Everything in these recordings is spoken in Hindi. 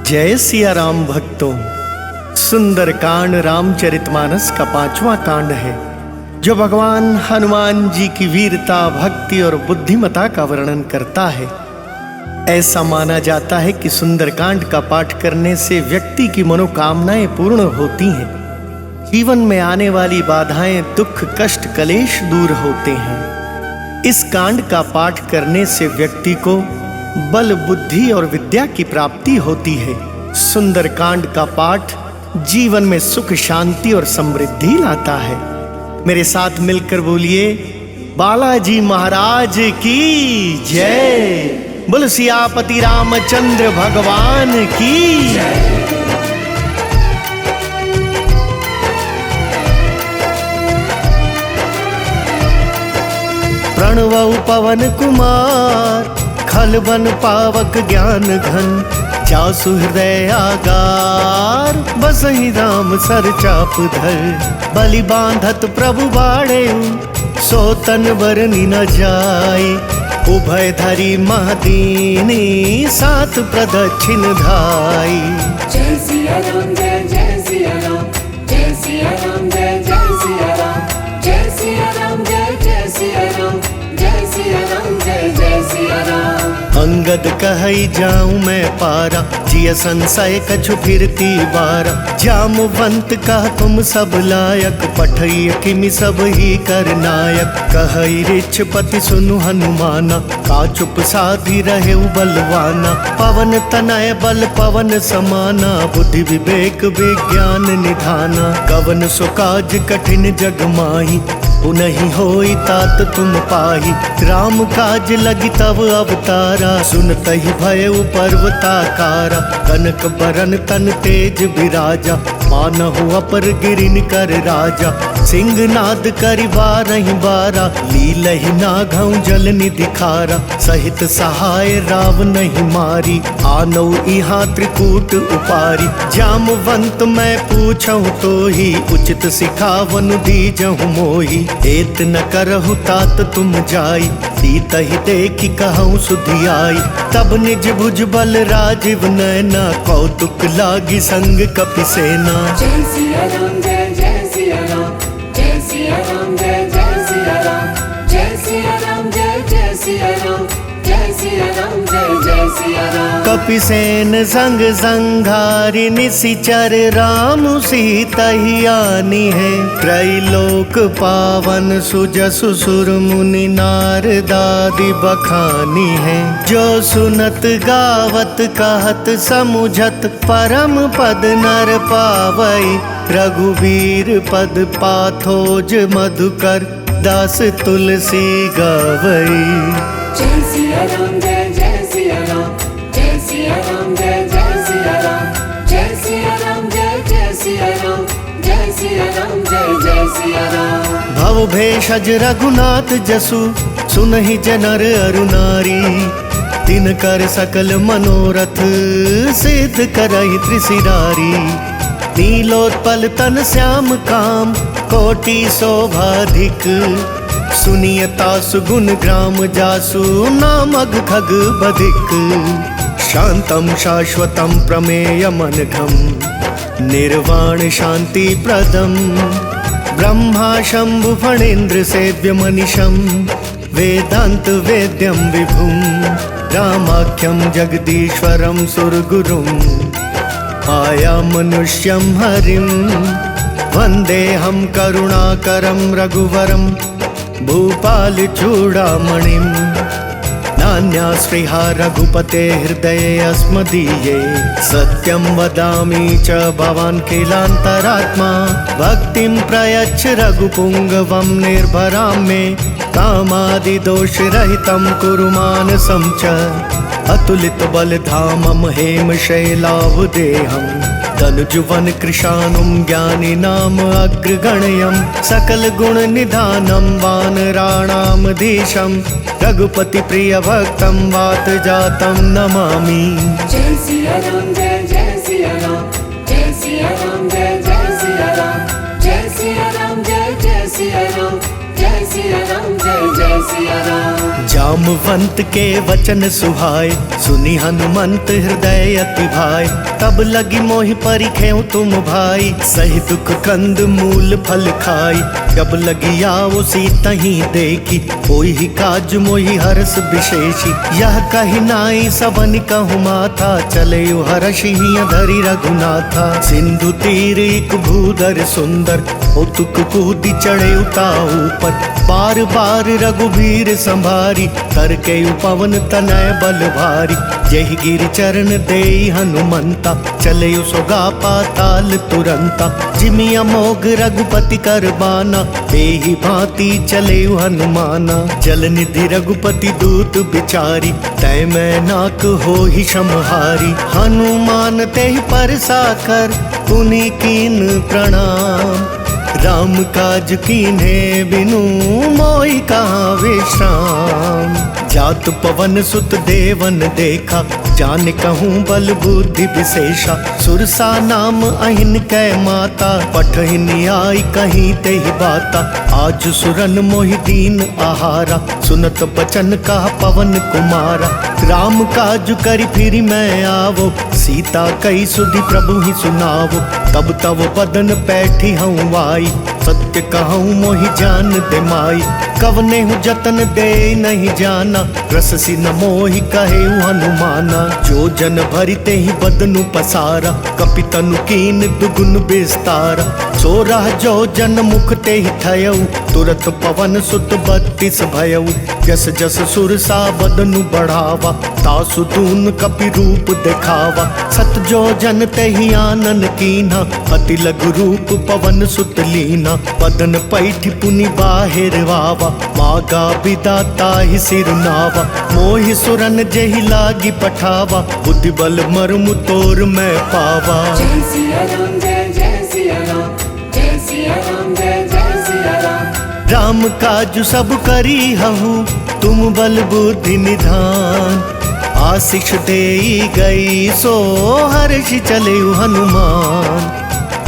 जय सिया राम भक्तों। सुंदर कांड रामचरितमानस का 5वां कांड है, जो भगवान हनुमान जी की वीरता, भक्ति और बुद्धिमता का वर्णन करता है। ऐसा माना जाता है कि सुंदरकांड का पाठ करने से व्यक्ति की मनोकामनाएं पूर्ण होती हैं, जीवन में आने वाली बाधाएं, दुख, कष्ट, कलेश दूर होते हैं। इस कांड का पाठ करने से व्यक्ति को बल, बुद्धि और विद्या की प्राप्ति होती है। सुंदरकांड का पाठ जीवन में सुख, शांति और समृद्धि लाता है। मेरे साथ मिलकर बोलिए, बालाजी महाराज की जय। बोल सियापति रामचंद्र भगवान की जय। प्रणवौ पवन कुमार, खल बन पावक ज्ञान घन, जासु हृदय आगार, बसहि राम सर चाप धर। बलि बांधत प्रभु बाड़े, सो तन बरनी न जाय। उभय धरी महदीनी, सात प्रदक्षिण धाई। जय सिया राम, जय जय सिया राम, जय सिया राम, जय जय सिया राम, जय सिया राम, जय जय सिया राम, जय सिया राम, जय जय सिया राम। अंगद कहई जाऊं मैं पारा, जिय संशय कछु फिरती बारा। जामवंत कह तुम सब लायक, पठई किमि सब ही कर नायक। कहई रिछपति सुनु हनुमाना, का चुप साधी रहे बलवाना। पवन तनय बल पवन समाना, बुद्धि विवेक विज्ञान निधाना। कवन सो काज कठिन जग माही, उनहि होई तात तुम पाही। राम काज लगी तब अवतारा, सुनतहि भयउ पर्वताकारा। कनक बरन तन तेज बिराजा, मानहु अपर गिरिन कर राजा। सिंहनाद करि बारहि बारा, लीलहि नाघउ जल निधि खारा। सहित सहाय रावनहि मारी, आनौ इहाँ त्रिकूट उपारी। जामवंत मैं पूछहु तोहि, उचित सिखावन दीजहु मोहि। एत न करहु तात तुम जाई, सीतहि देखि कहूँ सुधियाई। तब निज भुज बल राजीव नैना, कौतुक लागी संग कपि सेना। जय सिया राम, जय जय सिया राम, जय सिया राम, जय जय सिया राम, जय सिया राम, जय जय सिया राम, जय सिया राम, जय जय सिया राम। कपिसेन संग संघारि, निशिचर राम सीतहि आनी है। त्रैलोक पावन सुजसु सुर मुनि, नारदादि बखानी है। जो सुनत गावत कहत समुझत, परम पद नर पावई। रघुवीर पद पाथोज मधुकर, दास तुलसी गावई। जय सिया राम, जय जय सिया राम, जय सिया राम, जय जय सिया राम, जय सिया राम, जय जय सिया राम, जय सिया राम, जय जय सिया राम। भव भेषज रघुनाथ जसु, सुनहि जनर अरु नारी। तिनकर सकल मनोरथ, सिद्ध करहि त्रिशिरारी। नीलोत्पल तन श्याम काम, कोटि शोभाधिक। सुनियता सुगुण ग्राम जासु, नामग खग बधिक। शांतम शाश्वतम प्रमेयमनघम, निर्वाण शांति प्रदम। ब्रह्मा शंभु फणेन्द्र सेव्य मनीषम, वेदांत वेद्यम विभुम। रामाख्यम जगदीश्वरम सुरगुरुम, आया मनुष्यम हरिम। वंदेहम करुणाकरम रघुवरम, भूपाल चूड़ामणिम। नान्यास्पृहा रघुपते हृदये अस्मदीये। सत्यं वदामि च भवान् किलान्तरात्मा। भक्तिं प्रयच्छ रघुपुङ्गवं निर्भरां मे। कामादिदोषरहितं कुरु मानसं च। अतुलित बलधामं हेमशैलावदेहं। तनुजुवन कृशानुं ज्ञानी नाम अग्रगण्यं। सकल गुण निधानं वानराणामधीशं। रघुपति प्रिय भक्तं वात जातं नमामि। जय सिया राम, जय जय सिया राम, जय सिया राम, जय जय सिया राम, जय सिया राम, जय जय सिया राम, जय सिया राम, जय जय सिया राम। जामवंत के वचन सुहाए, सुनी हनुमंत हृदय अति भाए। तब लगी मोहि परिखेउ तुम भाई, सही दुख कंद मूल फल खाई। जब लगी आओ सीतहि देखी, कोई ही काज मोहि हर्ष विशेषी। यह कही नाई सबन कहु माथा, चले हर्षि धरि रघुनाथा। सिंधु तीर एक भूधर सुंदर, कौतुक कूदी चढ़े उता ऊपर। बार बार रघुबीर संभारी, कर के पवन तनय बल भारी। जहि गिरि चरण देई हनुमंता, चले सोगा पाताल तुरंता। जिमि अमोघ रघुपति कर बाना, एहि भांति चले हनुमाना। जल निधि रघुपति दूत बिचारी, तय मैं नाक हो ही समहारी। हनुमान तेहि परसा कर, पुनि कीन प्रणाम। राम काज कीन्हे बिनु, मोहि कहाँ विश्राम। जात पवन सुत देवन देखा, जान कहूँ बल बुद्धि विशेषा। सुरसा नाम अहिन कै माता, पठहिन आई कहीं तेहि बाता। आज सुरन मोहि दीन आहारा, सुनत बचन कहा पवन कुमारा। राम काज करि फिर मैं आवो, सीता कई सुधि प्रभु ही सुनावो। तब तब बदन पैठी हूँ आई, सत्य कहूँ मोहि जान दे माई। कवने हूँ जतन दे नहीं जाना, रससी न मोहि कहे हनुमाना। जो जन भरिते ही बदनु पसारा, कपितनु कीन दुगुन विस्तारा। सोरह जो जन मुख ते ही थयऊ, तुरत पवन सुत 32 भयऊ। जस जस सुरसा बदनु बढ़ावा, तासु दून कपि रूप दिखावा। सत जो जन ते ही आनन कीन्हा, अति लघु रूप पवन सुत लीना। बदन पैठी पुनि बाहिर वावा, मागा बिदा ताहि सिर नावा। मोहि सुरन जेहि लागी पठावा, बुद्धि बल मर्म तोर मैं पावा। जय सिया राम जय जय सिया राम, जय सिया राम जय जय सिया राम। राम काज सब करी हहु, तुम बल बुद्धि निधान। आशीष देई गई सो हर्षि चले हनुमान।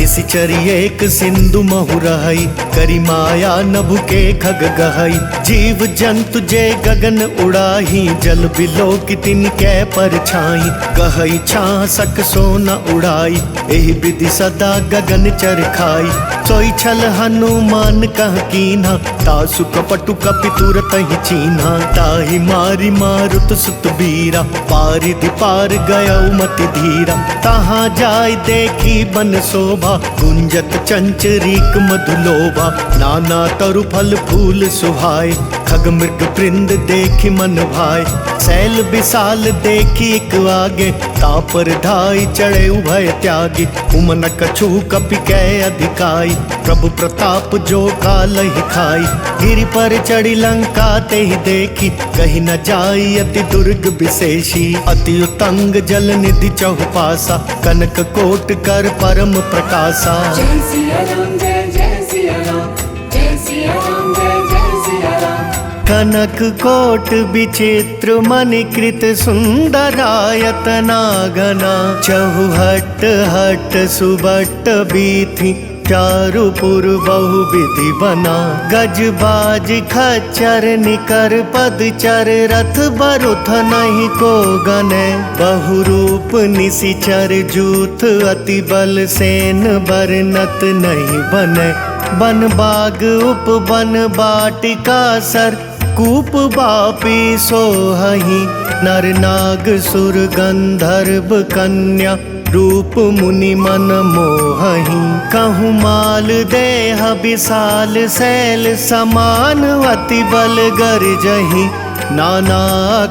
इसी चरिए एक सिंधु महु रहई, करी माया नभु के खग गहई। जीव जंतु जे गगन उड़ाही, जल बिलो की तिन कै पर छाई। गहई छां सक सोना उड़ाई, एहि विधि सदा गगन चर खाई। सोई छल हनुमान कह कीन्हा, तासु कपटु कपि तुरत ही चीन्हा। ताहि मारी मारुत सुत बीरा, पारिधि पार गयउ मति धीरा। तहाँ जाय देखी बन शोभा, गुंजत चंचरीक मधुलोभा। नाना तरु फल फूल सुहाए, खग मृग वृंद देखी मन भाए। सैल विशाल देखी एक आगे, तापर धाई चढ़े उभय त्यागी। उमन कछु कपि कै अधिकाई, प्रभु प्रताप जो काल ही खाई। गिरि पर चढ़ी लंका ते ही देखी, कहीं न जाई अति दुर्ग विशेषी। अति उतंग जल निधि चहुपासा, कनक कोट कर परम प्रकाशा। जय सिया राम जय जय सिया राम, जय सिया राम जय जय सिया राम। कनक कोट विचित्र मणिकृत सुंदरायतना घना। चहुहट हट सुबट बीथी, चारुपुर बहु विधि बना। गज बाज खच्चर निकर पदचर, रथ बरुथ नहीं को गने। बहुरूप निशिचर जूथ, अति बल सेन बरनत नहीं बने। बन बाग उपवन बाटिका सर, कूप बापी सोहहि। नर नाग सुर गंधर्व कन्या, रूप मुनि मन मोहहि। कहूँ माल देह विशाल शैल समान, अति बल गर्जहि। नाना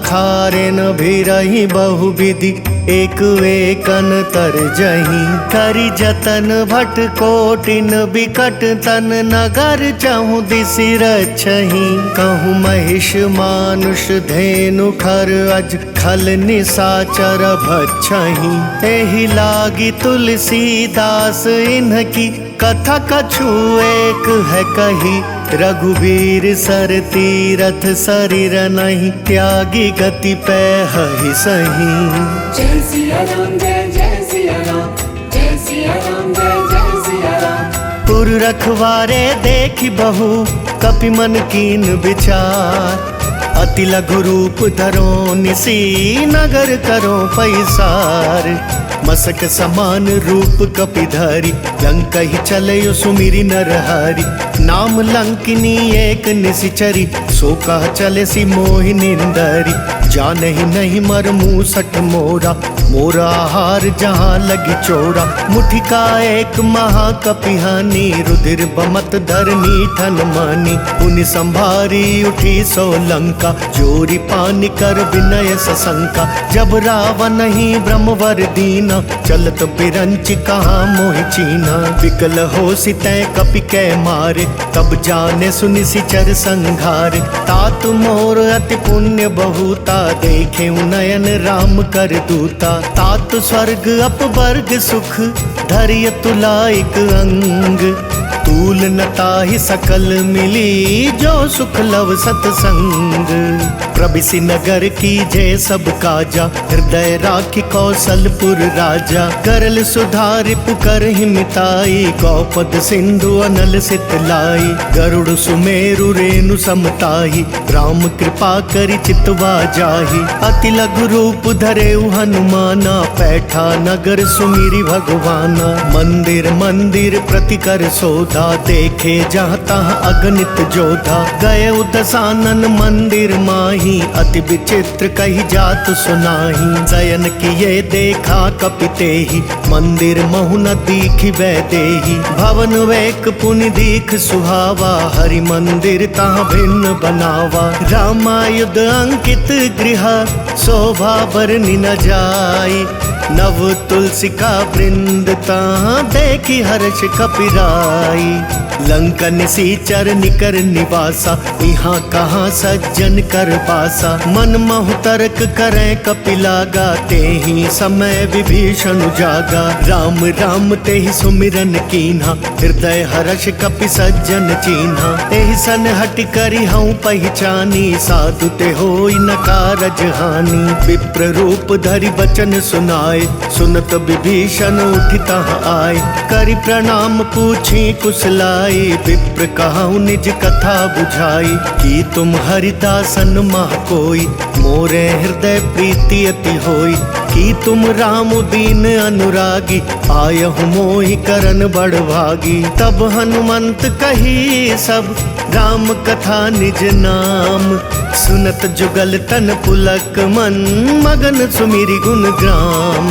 खारेन भिरहि बहुविधि, एक वेकन तरजहि। करि जतन भट कोटिन बिकट तन, नगर चहु दिसि रक्षहि। कहूँ महिष मानुष धेनु खर, अज खल निशाचर भक्षहि। एहि लागी तुलसीदास इन्हकी, कथा कछु एक है कही। रघुवीर सर तीरथ शरीर नहीं, त्यागी गति पै हहि सही। जय सिया राम जय जय सिया राम, जय सिया राम जय जय सिया राम। पुर रखवारे देखी बहु कपि मन कीन विचार। अति लघु रूप धरो निसी नगर करो पैसार। मसक समान रूप कपिधारी लंका ही चले सुमिरी नरहारी। नाम लंकिनी एक निशिचरी सो कह चले सी मोहि निंदरी। जान ही नहीं मर मूसठ मोरा मोरा हार जहाँ लगी चोरा। मुठि का एक महाकपिहानी रुधिर बमत धरनी ठन मानी। पुनि संभारी उठी सो लंका जोरी पानी कर विनय सशंका। जब रावण ही ब्रह्मवर दीना चलत बिरंच कहाँ मोहि चीना। विकल हो सितै कपि कै मारे तब जाने सुनि सिचर संघारे। तात मोर अति पुण्य बहुता देखे नयन राम कर दूता। तात स्वर्ग अपवर्ग सुख धरिय तुलाइक अंग। तूल नताहि सकल मिली जो सुख लव सतसंग। प्रबिसी नगर की जय सब काजा हृदय राखी कौशलपुर राजा। करल सुधारि पुकर हिमिताई गौपद सिंधु अनल सितलाई। गरुड़ सुमेरु रेणु समताही राम कृपा करि चितवा जाही। अति लघु रूप धरे हनुमाना पैठा नगर सुमिरी भगवाना। मंदिर मंदिर प्रति कर सोधा देखे जहाँ तहाँ अगणित जोधा। गए दशानन मंदिर माही अति विचित्र कही जात सुनाही। शयन किए देखा कपिते ही मंदिर महु न दीखि वैदेही। भवन वेक पुनि दीख सुहावा हरि मंदिर तहाँ भिन्न बनावा। रामायुध अंकित गृह शोभा बरनि न जाई। नव तुलसी का वृंद तहाँ देखी हर्ष कपिराई। लंका निसीचर निकर निवासा यहाँ कहाँ सज्जन कर बासा। मन महु तर्क करें कपिलागा ते ही समय विभीषण जागा। राम राम ते ही सुमिरन कीन्हा हृदय हर्ष कपि सज्जन चीन्हा। एहि सन हट करी हूँ पहचानी साधु ते होई न कारज हानि। विप्र रूप धरि वचन सुनाए सुनत विभीषण उठिता आए। करि प्रणाम पूछी कुशलाई विप्र कहूँ निज कथा बुझाई। कि तुम हरिदासन मह कोई मोरे हृदय प्रीति अति होई। कि तुम राम दीन अनुरागी आयहु मोहि करन बड़भागी। तब हनुमंत कही सब राम कथा निज नाम। सुनत जुगल तन पुलक मन मगन सुमिरि गुण ग्राम।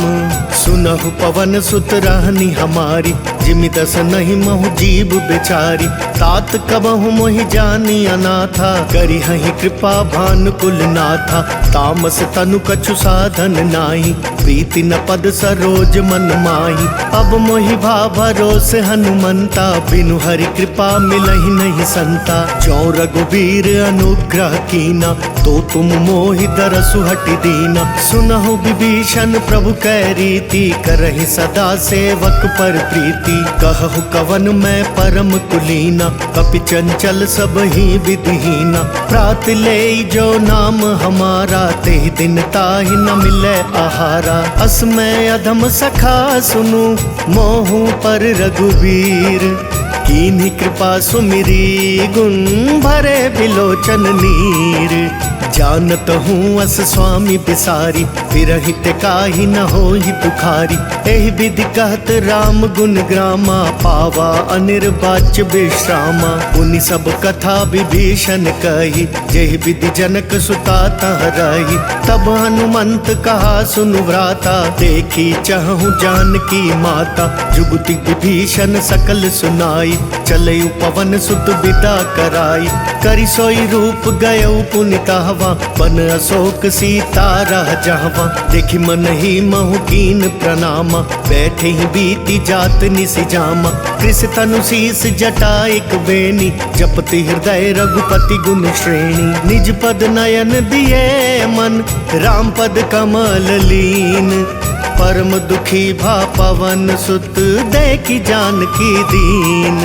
सुनहु पवन सुत रहनी हमारी जिमि दस नहीं महु जीव बेचारी। तात कबहु मोहि जानी अनाथा करी हहि कृपा भानुकुल नाथा। तामस तनु कछु साधन नाही प्रीति न पद सरोज मन माही। अब मोहि भा भरोस हनुमंता बिनु हरि कृपा मिलहि नहीं संता। जो रघुबीर अनुग्रह कीना तो तुम मोहि दरसु हटि दीना। सुनहु विभीषण प्रभु कै रीति करहि सदा सेवक पर प्रीति। कहु कवन मैं परम कुलीना कपि चंचल सब ही विधिहीना। प्रात ले जो नाम हमारा ते दिन ताहि न मिले आहारा। अस मैं अधम सखा सुनु मोहु पर रघुबीर। कीन्ही कृपा सुमिरी गुण भरे बिलोचन नीर। जानत हूँ अस स्वामी बिसारी विरहित काहि न होहि दुखारी। एहि विधि कहत राम गुण ग्रामा पावा अनिर्वाच्य विश्रामा। उनि सब कथा विभीषण कही जेहि विधि जनक सुता तह रही। तब हनुमंत कहा सुनु व्राता देखी चहु जानकी माता। जुगति विभीषण सकल सुनाई चलयु पवन सुत विदा कराई। करि सोई रूप गयउ पुनितहवा बन अशोक सीता रह जहवा। देखि मन ही महु कीन प्रणामा बैठे ही बीती जात निसि जामा। कृष तनु शीस जटा एक बेनी जपति हृदय रघुपति गुण श्रेणी। निज पद नयन दिए मन राम पद कमल लीन। परम दुखी भा पवन सुत देखी जानकी दीन।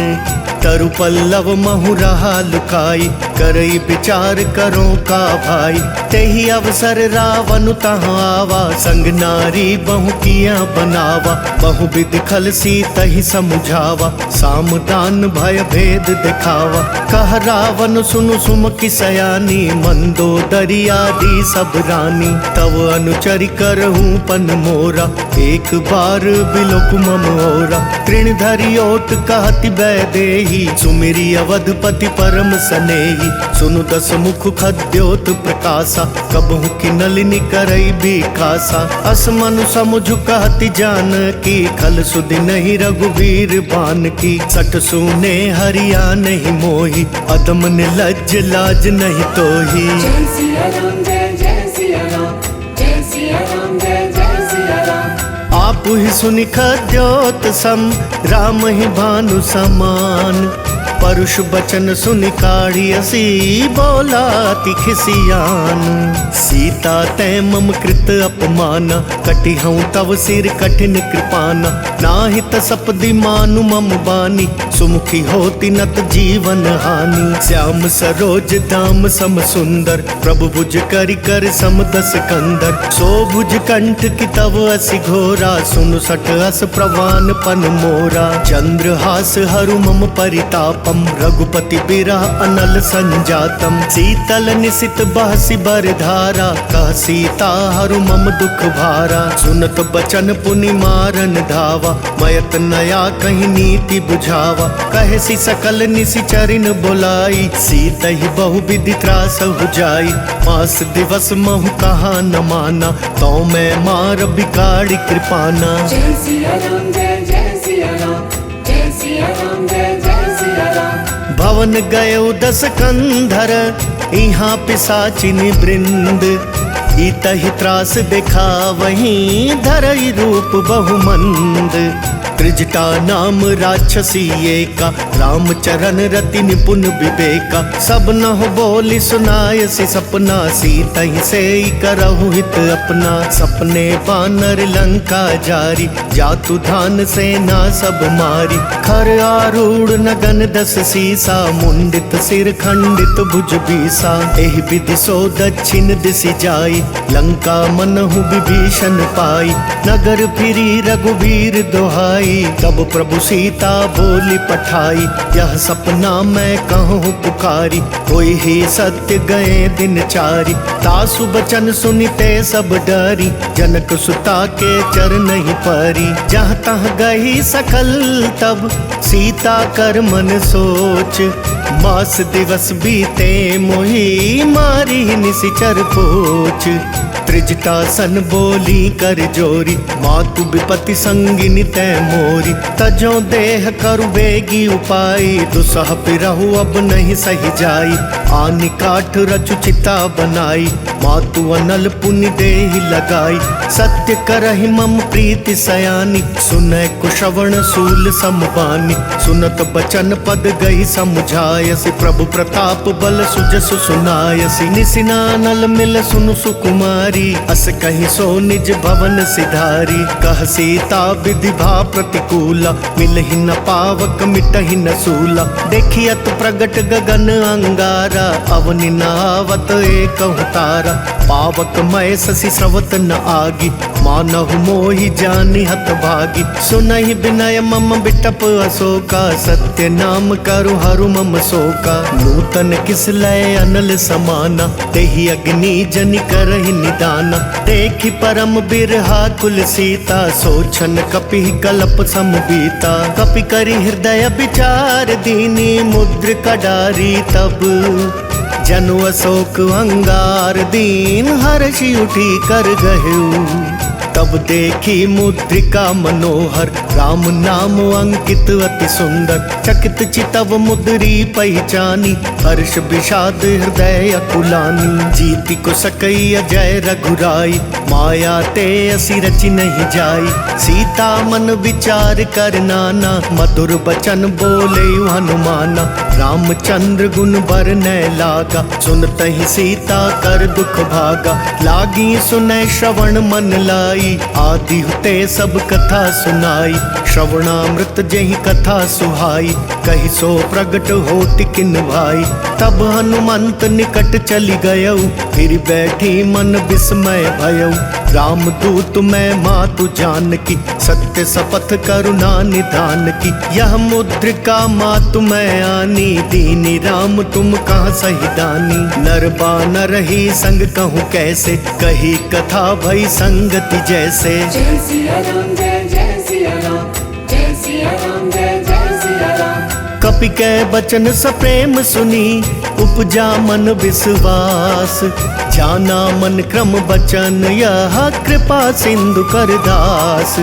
तरु पल्लव महु रहा लुकाई, करई विचार करो का भाई। तेहि अवसर रावण तहाँ आवा, संग नारी बहु किया बनावा। बहु विधि खल सीतहि समुझावा, साम दान भय भेद दिखावा। कह रावण सुनु सुमकी सयानी, मंदोदरी आदि सब रानी। तव अनुचरि करहूँ पन मोरा, एक बार बिलोक मम ओरा। तृण धरि ओट कहति वैदेही, सुमिरि अवधपति परम सनेही। सुनु दस मुख खद्योत प्रकाशा, कबहु की नलिनी करई बिकासा। अस मनु समुझ कहति जानकी, खल सुधि नहीं रघुवीर बान की। सठ सुने हरिया नहीं मोही, अदम निर्लज्ज लाज नहीं तोही। जय सिया राम जय जय सिया राम, जय सिया राम जय जय सिया राम। आप ही सुनि खद्योत सम, राम ही भानु समान। परुष बचन सुनि काढ़ियसी, बोला ति खिसियान। सीता तै मम कृत अपमाना, कटि हूँ तव सिर कठिन कृपाना। नाहित सपदि मानु मम बानी, सुमुखी होती नत जीवन हानि। श्याम सरोज दाम सम सुंदर, प्रभु भुज करि कर सम दस कंदर। सो भुज कंठ की तव असि घोरा, सुनु सठ अस प्रवान पन मोरा। चंद्रहास हरु मम परितापम, रघुपति बिरह अनल संजातम। शीतल निशित बहसि बरधारा, कह सीता हरु मम दुख भारा। सुनत बचन पुनि मारन धावा, मयत नया कहीं नीति बुझावा। कहे सी सकल निशिचरिन बोलाई, सीत ही बहु विधि त्रास हो जाई। मास दिवस महु कहा न माना, तो मैं मार बिगाड़ी कृपाना। जय सिया राम जय जय सिया राम, जय सिया राम जय जय सिया राम। भवन गयो दस कंधर, यहाँ पिशाचिनी वृंद। इतहि त्रास देखा वहीं, धरई रूप बहुमंद। त्रिजटा नाम राक्षसी एका, रामचरण रति निपुण विवेका। सब नह बोली सुनायसी सपना, सीतहि से करहु हित अपना। सपने बानर लंका जारी, जातु धान सेना सब मारी। खर आरूढ़ नगन दस सीसा, मुंडित सिर खंडित भुज बीसा। एहि विधि सो दक्षिण दिशि जाई, लंका मनहु विभीषण पाई। नगर फिरी रघुवीर दोहाई, तब प्रभु सीता बोली पठाई। यह सपना मैं कहूँ पुकारी, होई ही सत्य गए दिन चारी। तासु बचन सुनिते सब डरी, जनक सुता के चरण ही परी। जहाँ तहाँ गई सकल तब, सीता कर मन सोच। मास दिवस बीते मोही, मारी निशिचर पोच। त्रिजटा सन बोली कर जोरी, मातु विपति संगिनी तै मोरी। तजो देह करु बेगी उपाई, दुसह पिरहु अब नहीं सही जाई। आनि काठ रचु चिता बनाई, मातु अनल पुनि देहि लगाई। सत्य करहि मम प्रीति सयानी, सुनय कुशवण सूल समबानी। सुनत बचन पद गई समुझायसी, प्रभु प्रताप बल सुजसु सुनायसी। निसिनानल मिल सुनु सुकुमारी, अस कहीं सो निज भवन सिधारी। कह सीता विधि भा प्रतिकूला, मिलहि न पावक मिटहि न सूला। देखियत प्रगट गगन अंगारा, अवनि नावत एकहु तारा। पावक मय शशि स्रवत न आगी, मानहु मोहि जानि हत भागी। सुनहि विनय मम बिटप अशोका, सत्य नाम करु हरु मम शोका। नूतन किस लय अनल समाना, तेहि अग्नि जनि करहि निदाना। देखि परम बिरहा कुल सीता, सोचन कपि कल्प समबीता। कपि करि हृदय विचार दीनी, मुद्र कडारी तब। जनु अशोक अंगार दीन, हर्षि उठी कर गहेउ। तब देखी मुद्रिका मनोहर, राम नाम अंकित अति सुंदर। चकित चितव मुद्री पहचानी, हर्ष विषाद हृदय अकुलानी। जीति को सकई अजय रघुराई, माया ते असी रचि नहीं जाई। सीता मन विचार कर नाना, मधुर बचन बोले हनुमाना। रामचंद्र गुण बरनय लागा, सुनतहि सीता कर दुख भागा। लागी सुनय श्रवण मन लाई, रही, आदि हुते सब कथा सुनाई। श्रवणामृत जही कथा सुहाई, कही सो प्रगट होत किन भाई। तब हनुमंत निकट चली गयऊ, फिर बैठी मन विस्मय भयऊ। राम दूत मैं मातु जानकी, सत्य शपथ करुणा निधान की। यह मुद्रिका मातु मैं आनी, दीनी राम तुम कहाँ सही दानी। नर बानर ही संग कहूँ कैसे, कही कथा भई संगति जैसे। जय सिया राम जय जय सिया राम, जय सिया राम जय जय सिया राम। कपि कै बचन सप्रेम सुनी, उपजा मन विश्वास। जाना मन क्रम बचन यह कृपा सिंधु कर दास।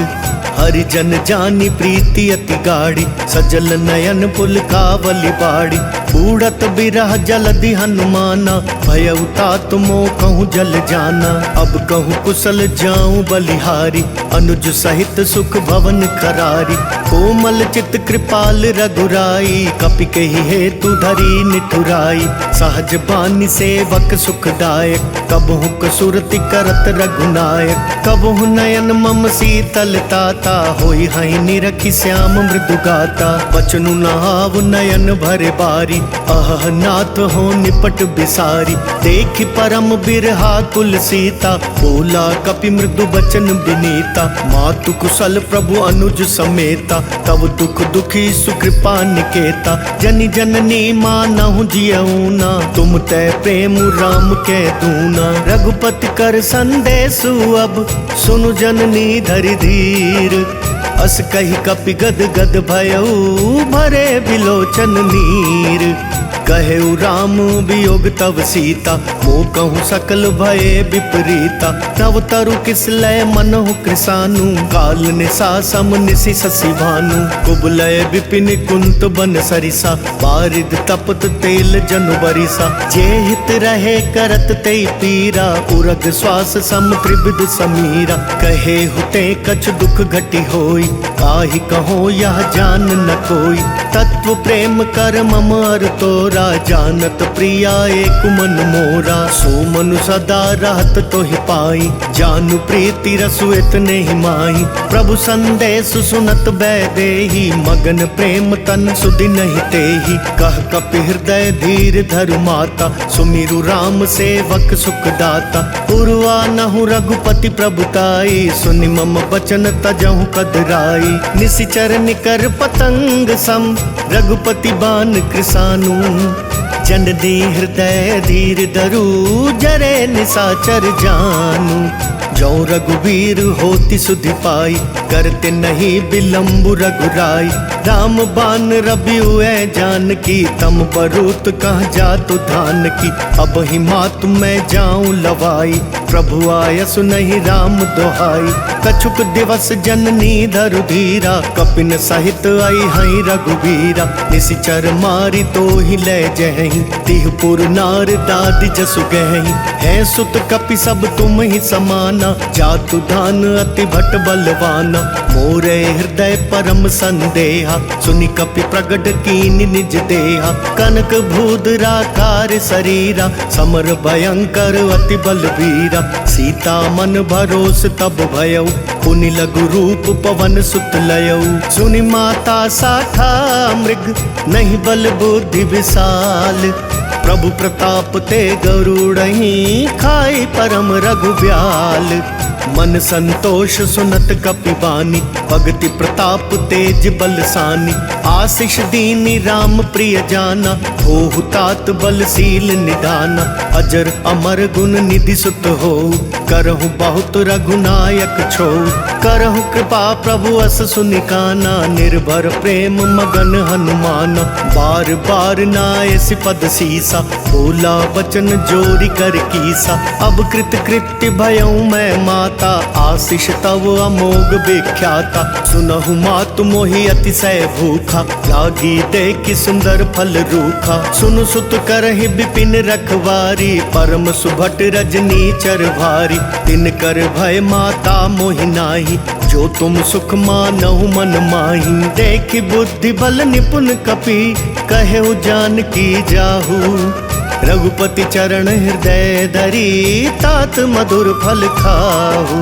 हरिजन जानी प्रीति अति गाढ़ी, सजल नयन पुलकावली बाड़ी। बूढ़त बिरह जलधि हनुमाना, भयउ तात मोह कहूँ जल जाना। अब कहूँ कुशल जाऊं बलिहारी, अनुज सहित सुख भवन खरारी। कोमल चित कृपाल रघुराई, कपि कही हेतु धरी निठुराई। सहज बानी सेवक सुखदायक, कबहु कसुरति करत रघुनायक। कबहु नयन मम शीतल ताता, होई हई निरखी श्याम मृदु गाता। बचनु नहाव नयन भरे बारी, अह नाथ हो निपट बिसारी। देखि परम बिरहा कुल सीता, बोला कपि मृदु बचन बिनीता। मातु कुशल प्रभु अनुज समेता, तब दुख दुखी सुकृपा निकेता। जनि जननी मानहु जियऊना, तुम तै प्रेम राम के दूना। रघुपति कर संदेशु अब, सुनु जननी धरि धीर। अस कही कपि गद गद भयऊ, भरे बिलोचन नीर। कहेउ राम वियोग तव सीता, मोह कहूँ सकल भये विपरीता। तव तरु किसलय मनहु कृसानु, काल निसा सम निशि शशि भानु। कुबलय विपिन कुंत बन सरिसा, बारिद तपत तेल जनु बरिसा। जे हित रहे करत ते पीरा, उरग श्वास सम त्रिविध समीरा। कहे हुते कछ दुख घटी होई, आहि कहो यह जान न कोई। तत्व प्रेम कर मम अर तोरा, जानत प्रिया एक मन मोरा। सो मनु सदा रहत तो ही पाई, जानु प्रीति रसु इतने ही माही। प्रभु संदेश सुनत बैदेही, मगन प्रेम तन सुधि नहीं तेही। कह कपि हृदय धीर धरु माता, सुमिरु राम सेवक सुख दाता। पुरवा नहु रघुपति प्रभुताई, सुनि मम बचन तजहु कदराई। निशिचर निकर पतंग सम, रघुपति बान कृसानु। जननी हृदय धीर धरु, जरे निशाचर जानू। जो रघुवीर होति सुधि पाई, करते नहीं विलम्बु रघुराई। राम बान रबियुए जानकी, तम बरूत कहाँ जातु धान की। अब ही मातु मैं जाऊं लवाई, प्रभु आयसु नहीं राम दोहाई। कछुक दिवस जननी धरु धीरा, कपिन सहित आई हई रघुवीरा। निशिचर मारी तो ही ले जहीं, तिहपुर नार दादी जसु गहीं। है सुत कपि सब तुम ही समाना, जातु धान अति भट बलवाना। मोरे हृदय परम संदेहा, सुनि कपि प्रगट कीनि निज देहा। कनक भूधराकार शरीरा, समर भयंकर अति बलवीरा। सीता मन भरोस तब भयऊ, पुनि लघु रूप पवन सुत लयऊ। सुनि माता साठा मृग, नहीं बल बुद्धि विशाल। प्रभु प्रताप ते गरुड़हि, खाई परम रघुब्याल। मन संतोष सुनत कपि बानी, भगति प्रताप तेज बलसानी। आशीष दीनी राम प्रिय जाना, होहु तात बलशील निदाना। अजर अमर गुण निधि सुत हो, करहु बहुत रघुनायक छो। करहु कृपा प्रभु अस सुनिकाना, निर्भर प्रेम मगन हनुमाना। बार बार नायसि पद सीसा, बोला वचन जोरी कर कीसा। अब कृत कृत्य भयऊ मैं माता, आशीष तव अमोघ विख्याता। सुनहु मातु मोहि अतिशय भूखा, लागी देखि सुंदर फल रूखा। सुनु सुत करहि विपिन रखवारी, परम सुभट रजनी चर भारी। तिन कर भय माता मोहि नाही, जो तुम सुख मानहु मन माही। देखि बुद्धि बल निपुण कपि, कहेउ जानकी जाहू। रघुपति चरण हृदय धरी, तात मधुर फल खाहू।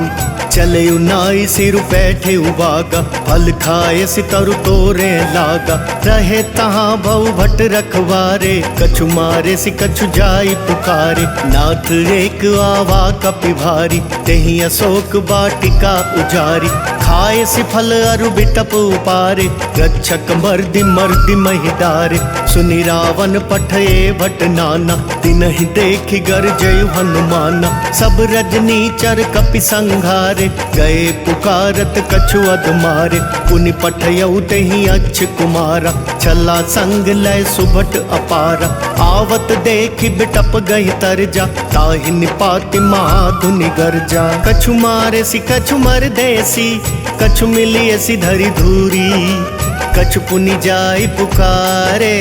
चले उनाई सिर बैठे उबागा, फल खाए सितरु तोरे लागा। रहे तहाँ बहु भट रखवारे, कछु मारे सि कछु जाई पुकारे। नाथ एक आवा कपि भारी, तेहि अशोक बाटिका उजारी। खाए सि फल अरु बिटप उपारे, रक्षक मर्दि मर्दि महि डारे। सुनि रावण पठये भट नाना, तिनहि देखि गरजयु हनुमाना। सब रजनीचर कपि संघारे, गए पुकारत कछु अधमारे। पुनि पठयउ तेहि अच्छ कुमारा, चला संग लय सुभट अपारा। आवत देखि बिटप गहि तरजा, ताहि निपाति महाधुनि गरजा। कछु मारे सि कछु मर देसी, कछु मिलिए सि धरि धूरी। कछु पुनि जाई पुकारे,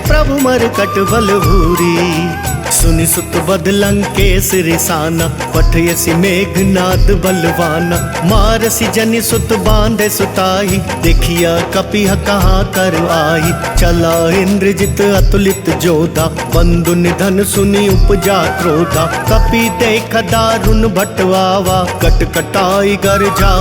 प्रभु मरकट बल भूरी। सुनि सुत बद लंकेश रिसाना, पठयसि मेघनाद बलवाना। मारसि जनि सुत बांधे सुताही, देखिया कपिह कहाँ कर आई। चला इंद्रजित अतुलित जोधा, बंधु निधन सुनि उपजा क्रोधा। कपि देख दारुण भटवावा, कट कटाई गरजा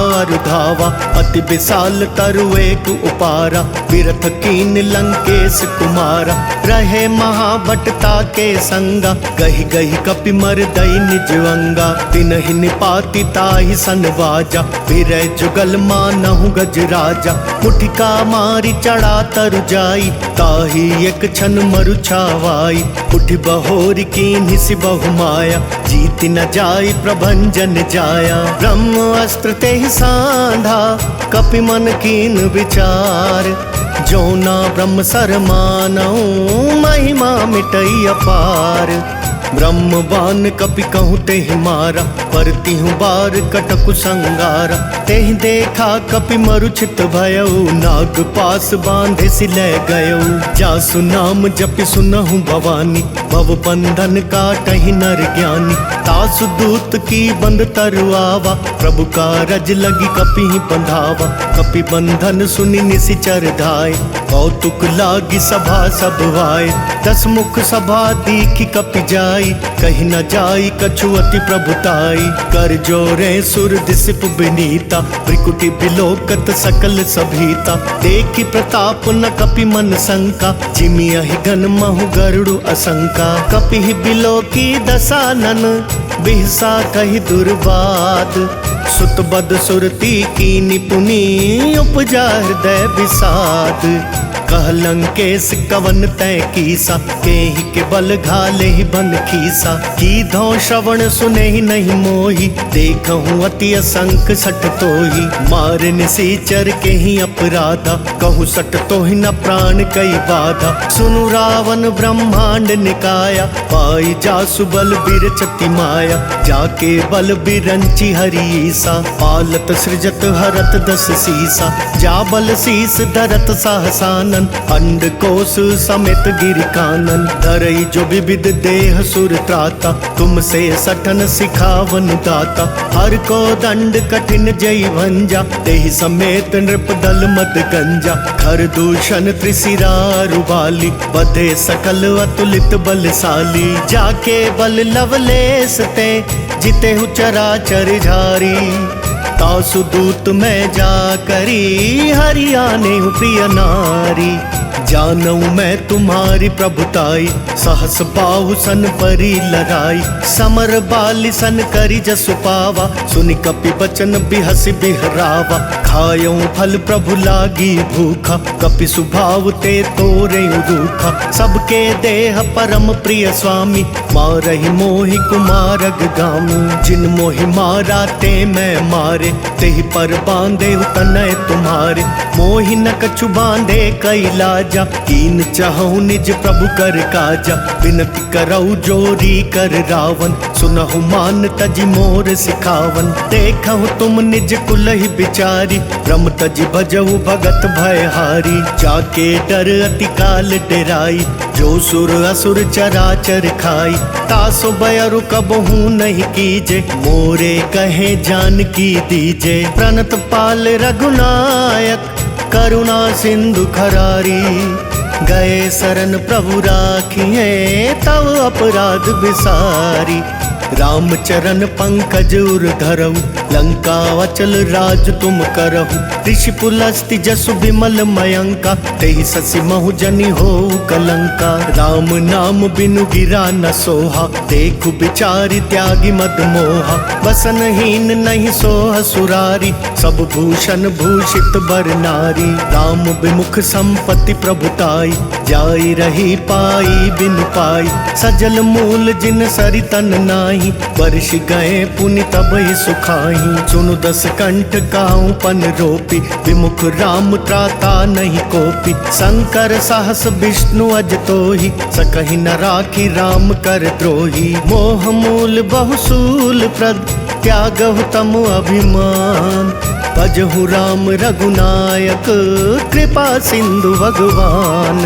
धावा। अति विशाल तरु एक उपारा, विरथ कीन लंकेश कुमारा। रहे महाभटता के संगा, गहि गहि कपि मर दई निज अंगा। तिनहि निपाति ताहि सनवाजा, फिरै जुगल मानहु गज राजा। मुठिका मारी चढ़ा तरु जाई, ताहि एक क्षण मरु छावाई। उठि बहोरी कीन्हि सि बहु माया, जीति न जाई प्रभंजन जाया। ब्रह्म अस्त्र तेहि सांधा, कपि मन कीन विचार। जो ना ब्रह्म सर मानहु, महिमा मिटई अपार। ब्रह्म बान कपि कहूँ तेहि मारा, परतिहु बार कटकु संगारा। तेहि देखा कपि मरुचित भयउ, नाग पास बांधे सि लय गयउ। जासु नाम जपि सुनहु भवानी, भव बंधन काटहि नर ज्ञानी। तासु दूत की बंद तरुआवा, प्रभु का रज लगी कपि बंधावा। कपि बंधन सुनि निसिचर धाय, कौतुक लागी सभा सब आए। दस मुख सभा दीखि कपि जाई, कहीं न जाई कछु अति प्रभुताई। कर जोरे सुर दिसिप बिनीता, त्रिकुटी बिलोकत सकल सभीता। देखि प्रताप न कपि मन शंका, जिमियहि गन महु गरुड़ असंका। कपि बिलोकी दसानन, बिहसा कहि दुर्बाद। सुत बद सुरती की निपुनी, उपजा हृदय विषाद। कह लंकेश कवन तय कीसा, केहि के बल घाले ही बन खीसा। की धौ श्रवण सुने ही नहीं मोही, देखहूँ अति असंख सठ तोही। मारे निसीचर के ही अपराधा, कहूँ सठ तो ही न प्राण कई बाधा। सुनु रावण ब्रह्मांड निकाया, पाई जासु बल बिरचति माया। जाके बल बिरंची हरीसा, पालत सृजत हरत दस सीसा। जा बल शीस धरत सहसानन, अंड कोश समेत गिरि कानन। धरई जो विविध देह सुर त्राता, तुमसे सठन सिखावन दाता। हर को दंड कठिन जय भंजा, तेहि समेत नृप दल मद गंजा। खर दूषण त्रिशिरा रुबाली, बधे सकल अतुलित बलशाली। जाके बल लवलेस ते, जिते हु चराचर झारी। तासु दूत में जा करी, हरियाने हूँ प्रिय नारी। जानऊ मैं तुम्हारी प्रभुताई, सहस बाहु सन परी लड़ाई। समर बाली सन करी जसु पावा, सुनि कपि बचन बिहसि बिहरावा। खायऊ फल प्रभु लागी भूखा, कपि सुभाव ते तोरे रूखा। सबके देह परम प्रिय स्वामी, मारहि मोहि कुमारग गामी। जिन मोहि मारा ते मैं मारे, तेहि पर बांधे तनय तुम्हारे। मोहि न कछु बांधे कैलाजा, कीन चाहूँ निज प्रभु कर काजा। विनती करऊ जोरी कर रावण, सुनहु मान तजि मोर सिखावन। देखहु तुम निज कुलहि बिचारी, ब्रह्म तजि भजहु भगत भयहारी। जाके डर अति काल डेराई, जो सुर असुर चराचर खाई। तासो बयरु कबहू नहीं कीजे, मोरे कहे जान की दीजे। प्रणत पाल रघुनायक, करुणा सिंधु खरारी। गए शरण प्रभु राखिए, तव अपराध विसारी। राम चरण पंकज उर धरऊ, लंका अचल राज तुम करहु। ऋषि पुलस्ति जसु विमल मयंका, तेहि ससि महु जनि हो कलंका। राम नाम बिनु गिरा न सोहा, देखु बिचारि त्यागी मद मोहा। बसनहीन नहीं सोह सुरारी, सब भूषण भूषित बर नारी। राम विमुख संपत्ति प्रभुताई, जाई रही पाई बिनु पाई। सजल मूल जिन सरितन नाही, वर्ष गए पुनि तबहि सुखाई। सुनु दस कंठ काहू पन रोपी, विमुख राम त्राता नहीं कोपी। शंकर सहस विष्णु अज तोहि, सकहि न राखी राम कर द्रोही। मोह मूल बहुसूल प्रद, त्यागहु तम अभिमान। भजहु राम रघुनायक, कृपा सिंधु भगवान।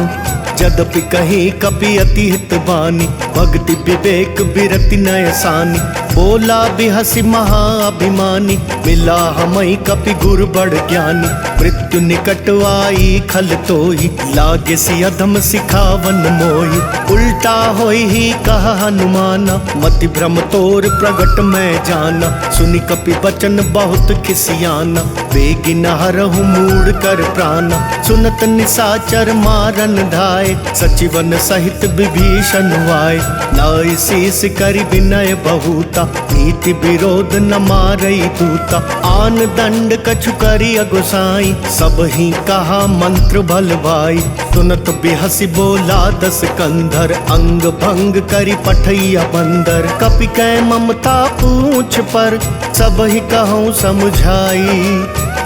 जदपि कहीं कपि अति हित बानी, भक्ति विवेक बिरति नय सानी। बोला बिहसि महाअभिमानी, मिला हमई कपि गुरु बड़ ज्ञानी। मृत्यु निकट आई खल तोहि, लागे सि अधम सिखावन मोहि। उल्टा होई ही कहा हनुमाना, मति भ्रम तोर प्रगट मैं जाना। सुनि कपि बचन बहुत खिसियाना, बेगी न हरहु मूढ़ कर प्राणा। सुनत निसाचर मारन ढाए, सचिवन सहित विभीषण वाए। नाई शीस करि विनय बहुता, नीति विरोध न मारई दूता। आन दंड कछु करि अगुसाई, सब ही कहा मंत्र भल भाई। सुनत बिहसि बोला दस कंधर, अंग भंग करि पठैया बंदर। कपि कै ममता पूछ पर, सब ही कहूँ समझाई।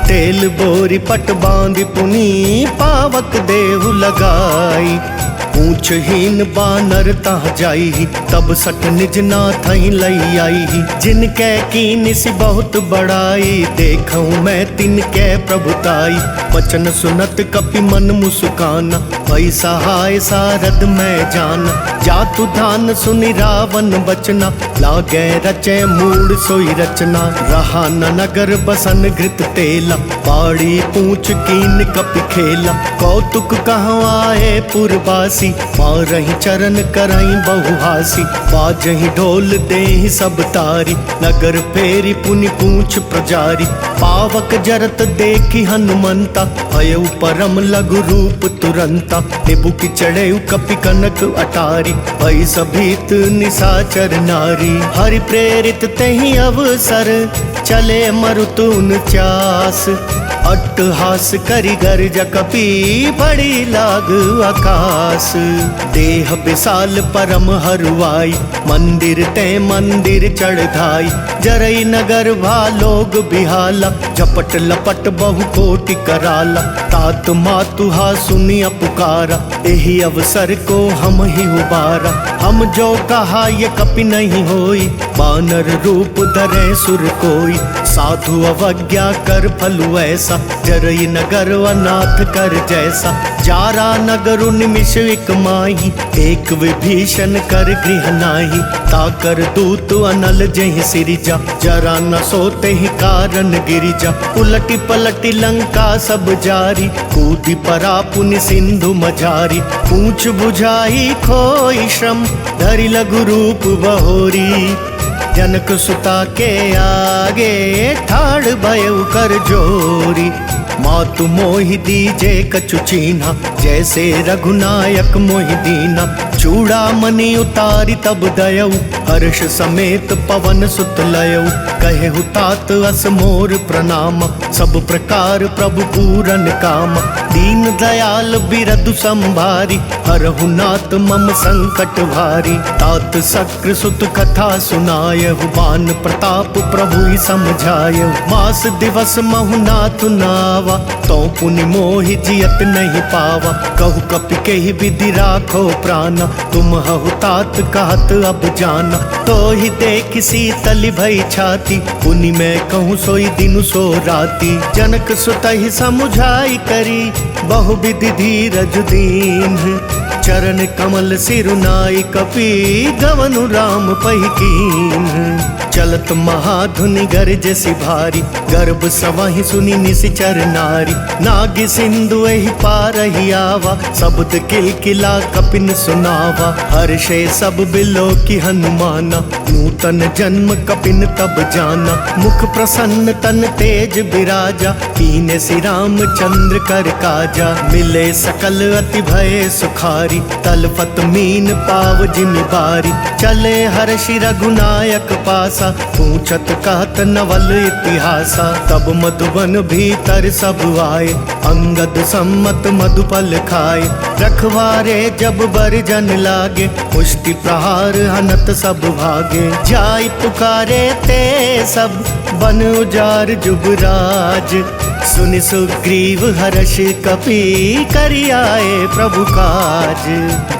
तेल बोरी पट बांधि पुनि, पावक देहु लगाई। पूछहीन बानर तह जाई, तब सठ निज नाथहि लई आई। जिनकै कीन सि बहुत बड़ाई, देखऊँ मैं तिनकै प्रभुताई। वचन सुनत कपि मन मुस्काना, भई सहाय सारद मैं जाना। जातु धान सुनि रावण बचना, लागे रचे मूड सोई रचना। रहा न नगर बसन घृत तेला, बाड़ी पूछ कीन कपि खेला। कौतुक कहूँ आए पुरवासी, मारहि चरण करई बहुहासी। बाजहि ढोल देहि सब तारी, नगर फेरी पुनि पूछ प्रजारी। पावक जरत देखी हनुमंता, भयउ परम लघु रूप तुरंता। निबुकि चढ़ेउ कपि कनक अटारी, भई सभीत निसाचर नारी। हरि प्रेरित तेहि अवसर, चले मरुतुन चास। अट्टहास करि गर्ज कपि, बड़ी लाग आकाश। देह विशाल परम हरुआई, मंदिर ते मंदिर चढ़ाई। जरई नगर भालोग बिहाला, झपट लपट बहु कोटि कराला। तात मातुहा सुनिया पुकारा, एहि अवसर को हम ही उबारा। हम जो कहा ये कपि नहीं होई, बानर रूप धरे सुर कोई। साधु अवज्ञा कर फलु ऐसा, जरई नगर अनाथ कर जैसा। जारा नगर निमिष एक माही, एक विभीषण कर गृह नाही। ताकर दूत अनल जहि सिरिजा, जरा न सोते ही कारण गिरिजा। उलटी पलटी लंका सब जारी, कूदी परा पुनि सिंधु मझारी। पूछ बुझाई खोई श्रम, धरि लघु रूप बहोरी। जनक सुता के आगे, ठाड़ भयउ कर जोरी। मातु मोहि दीजे कछु चीन्हा, जैसे रघुनायक मोहि दीना। चूड़ामणि उतारी तब दयऊ, हर्ष समेत पवन सुत लयऊ। कहेहु तात अस मोर प्रणाम, सब प्रकार प्रभु पूरन काम। दीन दयाल बिरदु संभारी, हरहु नाथ मम संकट भारी। तात शक्र सुत कथा सुनायहु, बान प्रताप प्रभु ही समझायहु। मास दिवस महु नाथ नावा, तो पुनि मोहि जियत नहीं पावा। कहु कपि केहि विधि राखो प्राणा, तुम हहु तात कहत अब जाना। तो ही देख शीतल भई छाती, पुनि मैं कहूँ सोई दिनु सो राती। जनक सुतहि समुझाई करी, बहु विधि धीरज दीन। चरण कमल सिरुनाई कपि, गवनु राम पहिकीन। चलत महाधुनि गरज सिभारी, गर्भ सवाही सुनी निसिचर नारी। नाग सिंधु एहि पार ही आवा, शब्द किलकिला कपिन सुनावा। हर्षे सब बिलो की हनुमाना, नूतन जन्म कपिन तब जाना। मुख प्रसन्न तन तेज बिराजा, कीने श्री राम चंद्र कर काजा। मिले सकल अति भय सुखारी, तलफत मीन पाव जिन बारी। चले हर्षि रघुनायक पासा, पूछत कहत नवल इतिहासा। तब मधुबन भीतर सब आए, अंगद सम्मत मधुपल खाए। रखवारे जब बरजन लागे, पुष्टि प्रहार हनत सब भागे। जाय पुकारे ते सब, बन उजार जुबराज। सुनि सुग्रीव हर्ष कपि, करि आए प्रभु काज।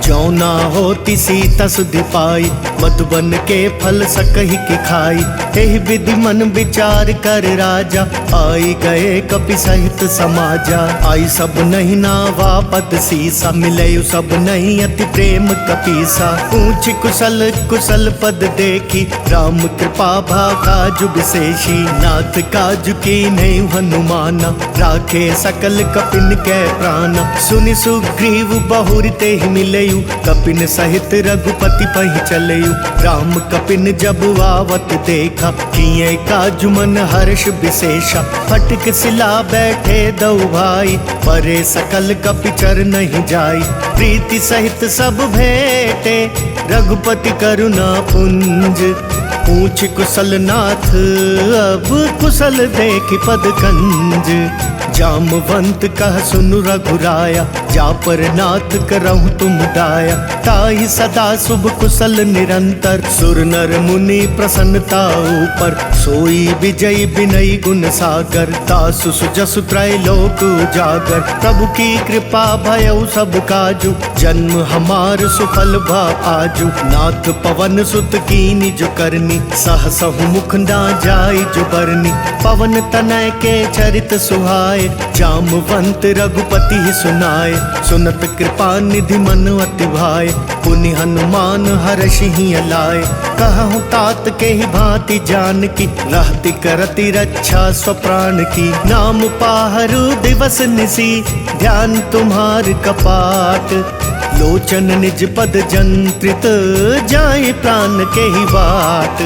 जो ना होती सीता सुधि पाई, मधुबन के फल सकहि की खाई। एहि विधि मन विचार कर राजा, आई गए कपि सहित समाजा। आई सब नहीं नावा पद सीसा, मिले सब नहीं अति प्रेम कपीसा। पूछ कुशल कुशल पद देखी, राम कृपा भाकाजु विशेषी। नाथ काजु की नहीं हनुमाना, राखे सकल कपिन के प्राण। सुनि सुग्रीव बहुरि ते ही मिलयु, कपिन सहित रघुपति पहि चलयु। राम कपिन जब आवत देखा, किए काजु मन हर्ष विशेषा। फटक सिला बैठे दो भाई, परे सकल कपि चर नहीं जाई। प्रीति सहित सब भेटे, रघुपति करुणा पुंज। पूछ कुशल नाथ अब, कुशल देखि पद कंज। जामवंत कह सुनु रघुराया, जा पर नाथ करहु तुम दाया। ताहि सदा शुभ कुशल निरंतर, सुर नर मुनि प्रसन्नता ऊपर। सोई विजय विनय गुण सागर, तासु सुजसु त्रैलोक उजागर। प्रभु की कृपा भयउ सब काजु, जन्म हमार सुफल भा आजु। नाथ पवन सुत कीनि जो करनी, सहसहु मुख ना जाई जो बरनी। पवन तनय के चरित सुहाए, जामवंत रघुपति ही सुनाए। सुनत कृपा निधि मन अति भाए, पुनि हनुमान हर्षि ही लाए। कहूँ तात के ही भांति जान की, रहती करती रक्षा स्वप्राण की। नाम पाहरु दिवस निसी, ध्यान तुम्हार कपाट। लोचन निज पद जंत्रित, जाए प्राण के ही बाट।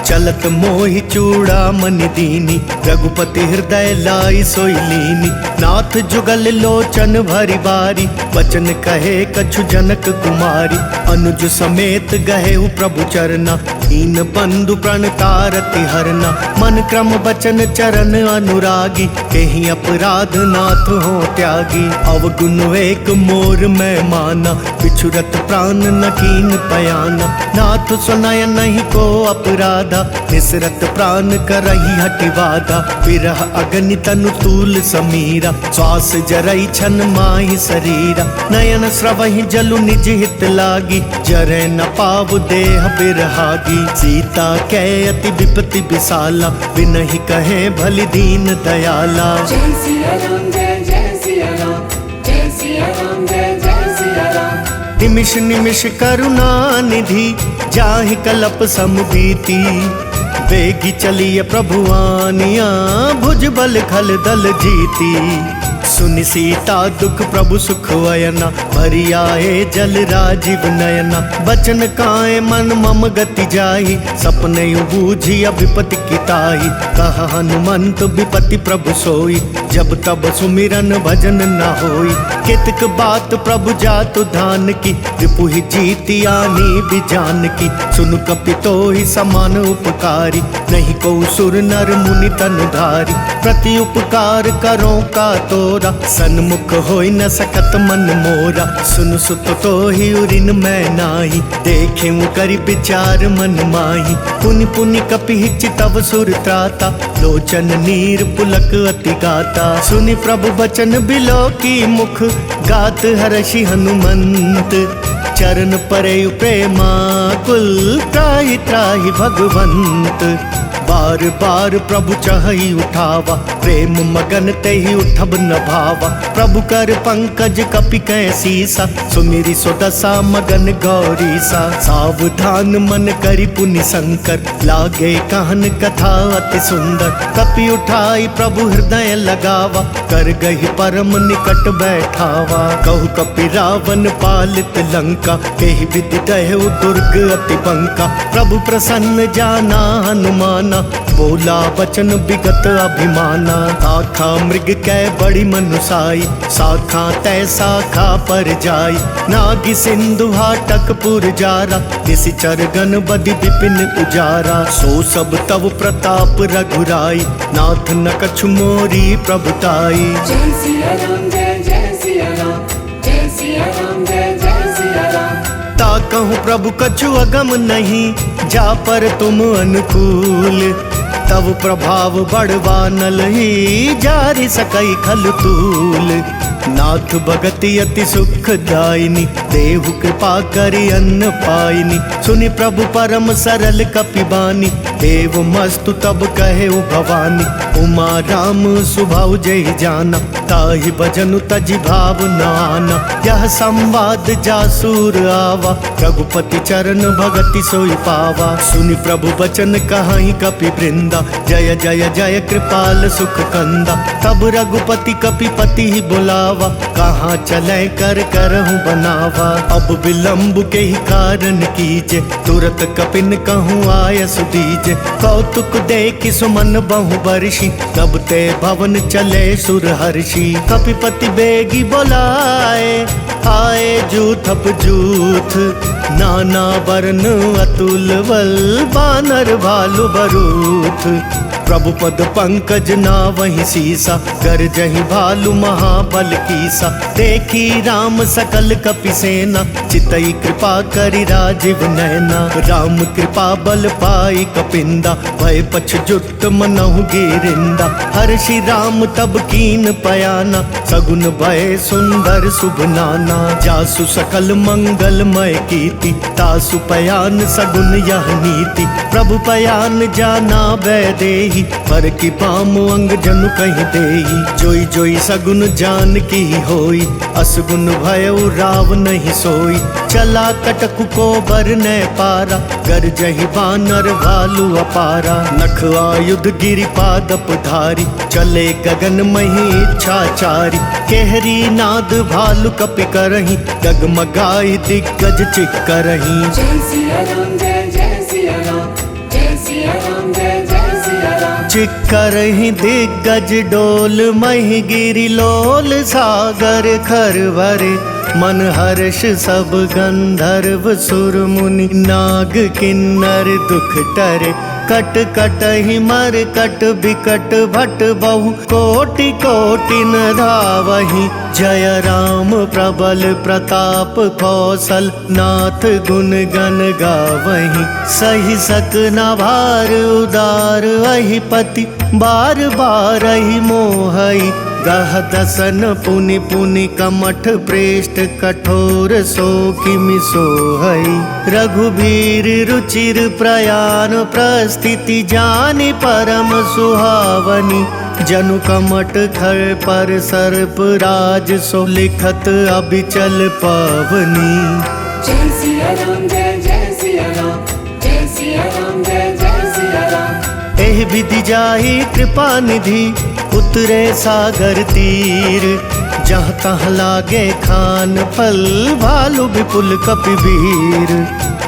चलत मोहि चूड़ा मनि दीनी, रघुपति हृदय लाई सोई लीनी। नाथ जुगल लोचन भरी बारी, वचन कहे कछु जनक कुमारी। अनुज समेत गहेहु प्रभु चरना, दीन बंधु प्रण तारति हरना। मन क्रम बचन चरण अनुरागी, केहि अपराध नाथ हो त्यागी। अवगुण एक मोर मैं माना, बिछुरत प्राण न कीन पयाना। नाथ सुनय नहीं को अपराधा, निसरत प्राण करही हटिवादा। विरह अग्नि तनु तूल समीरा, श्वास जरई छन माहि शरीरा। नयन स्रवहि जलु निज हित लागी, जरै न पाव देह बिरहागी। सीता कै अति विपति विशाला, बिनहि कहे भलि दीन दयाला। जय सिया राम जय जय सिया राम, जय सिया राम जय जय सिया राम। निमिष निमिष करुणा निधि, जाहि कलप समबीती। वेगी चलिए प्रभुआनिया, भुज बल खल दल जीती। सुनि सीता दुख प्रभु सुख वयना, भरि आए जल राजीव नयना। बचन काए मन मम गति जाहि, सपने बूझी विपति की ताहि। कहा हनुमंत विपति प्रभु सोई, जब तब सुमिरन भजन न होई। कितक बात प्रभु जातु धान की, रिपु ही जीती आनी बिजान की। सुनु कपि तोहि समान उपकारी, नहीं को सुर नर मुनि तन धारी। प्रति उपकार करो का तोरा, सन्मुख होई न सकत मन मोरा। सुन सुत तोहि उरिन मैं नाही, देखे करि विचार मन माही। पुनि पुनि कपि चितव सुर त्राता, लोचन नीर पुलक अति गाता। सुनि प्रभु बचन बिलो की मुख, गात हर्षि हनुमंत। चरण परे प्रेमा व्याकुल त्राहि त्राहि भगवंत। बार बार प्रभु चहई उठावा, प्रेम मगन तेहि उठब न भावा। प्रभु कर पंकज कपि कै सीसा, सुमिरि सुदशा मगन गौरी सा। सावधान मन करि पुनि शंकर, लागे कहन कथा अति सुंदर। कपि उठाई प्रभु हृदय लगावा, कर गही परम निकट बैठावा। कहु कपि रावण पालित लंका, केहि विधि दहु दुर्ग अति बंका। प्रभु प्रसन्न जाना हनुमाना, बोला बचन विगत अभिमाना। आखा मृग कै बड़ी मनुसाई, शाखा तय शाखा पर जाई। नागि सिंधु हाटक पुर जारा, निशिचर गण बदि विपिन उजारा। सो सब तव प्रताप रघुराई, नाथ न कछु मोरी प्रभुताई। जय सिया राम जय सिया राम, जय सिया राम जय सिया राम। ता कहूँ प्रभु कछु अगम नहीं, जा पर तुम अनुकूल। तब प्रभाव बढ़वा नल ही, जारि सकई खल तूल। नाथ भगति अति सुखदायिनी, देहु कृपा करि अन्न पाइनी। सुनि प्रभु परम सरल कपि बानी, देव मस्तु तब कहे भवानी। उमा राम सुभाव जय जाना, ताहि भजनु तजि भाव न आना। यह संवाद जासूर आवा, रघुपति चरण भगति सोई पावा। सुनि प्रभु बचन कहाई कपि वृंदा, जय जय जय कृपाल सुख कंदा। तब रघुपति कपि पति ही बुलावा, कहाँ चले कर करहूँ बनावा। अब विलम्ब के ही कारण कीजे, तुरत कपिन कहूँ आय सुदीजे। कौतुक देखि सुमन बहु बरषि, तब ते भवन चले सुर हर्षि। कपिपति बेगी बोलाए, आए जूथप जूथ। नाना वर्ण अतुल बल, बानर भालु बरूथ। प्रभु पद पंकज नावहि सीसा, गरजहि भालु महाबल कीसा। देखी राम सकल कपि सेना, चितई कृपा करि राजीव नैना। राम कृपा बल पाई कपिंदा, भय पछजुट मनहु गिरिंदा। हर्षि राम तब कीन पयाना, सगुन भय सुंदर शुभ नाना। जासु सकल मंगलमय कीर्ति, तासु पयान सगुन यह नीति। प्रभु पयान जाना वैदेही, पर की पाम अंग जनु कहीं देही। जोई जोई सगुन जान की होई, असगुन भयउ राव नहीं सोई। चला कटकु को बर न पारा, गरजहि बानर भालु अपारा। नख आयुध गिरि पादप धारी, चले गगन मही इच्छाचारी। केहरी नाद भालु कपि करही, डगमगाई दिग्गज चिक्करही। जय सिया राम जय सिया राम, जय सिया राम जय सिया राम। चिक्करहि दिग्गज डोल, मही गिरि लोल सागर खरवरे। मन हर्ष सब गंधर्व सुर मुनि, नाग किन्नर दुख टरे। कट कटहि मर कट बिकट भट बहु, कोटि कोटि न धावहि। जय राम प्रबल प्रताप कौशल, नाथ गुण गण गावहि। सहि सक न भार उदार अहिपति, बार बार ही मोहई। गह दसन पुनि पुनि कमठ प्रेष्ठ, कठोर सो किमि सोहई। रघुबीर रुचिर प्रयाण, प्रस्थिति जानि परम सुहावनी। जनु कमठ खर पर सर्प राज, सो लिखत अबिचल पावनी। जय सिया राम जय सिया राम, जय सिया राम जय सिया राम। एहि विधि जाहि कृपा निधि, उतरे सागर तीर। जहाँ तहाँ लागे खान फल, भालु विपुल कपि वीर।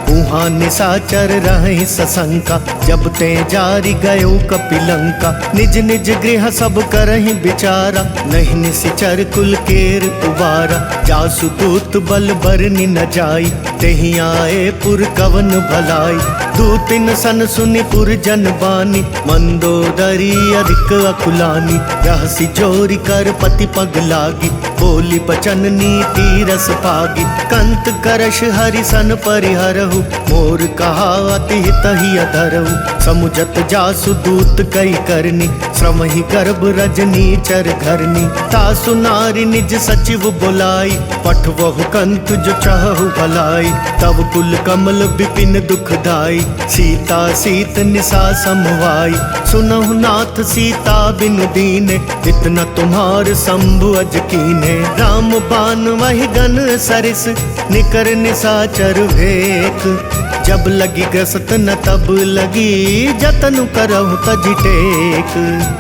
उहाँ निशाचर रहि सशंका, जब ते जारी गयो कपिलंका। निज निज गृह सब करहि विचारा, नहीं निशिचर कुल केर उबारा। जासु दूत बल बरनि न जाई, तेहि आए पुर कवन भलाई। दूतिन सन सुनि पुर जन बानी, मंदोदरी अधिक अकुलानी। रहसि जोरी कर पति पग लागी, बोली बचन नीति रस पागी। कंत करश हरिसन परिहरहु, मोर कहा अति हित ही अधरहु। समुझत जासु दूत कई करनी, श्रम ही गर्भ रजनी चर घरनी। तासु नारी निज सचिव बुलाई, पठवहु कंत जो चाहु भलाई। तब कुल कमल विपिन दुखदाई, सीता सीत निसा समवाई। सुनहु नाथ सीता बिनु दीने, इतना तुम्हार शंभु अज कीने। राम बान वही गन सरिस, निकर निसाचर भेक। जब लगी ग्रसत न तब लगी, जतन करहु तज टेक।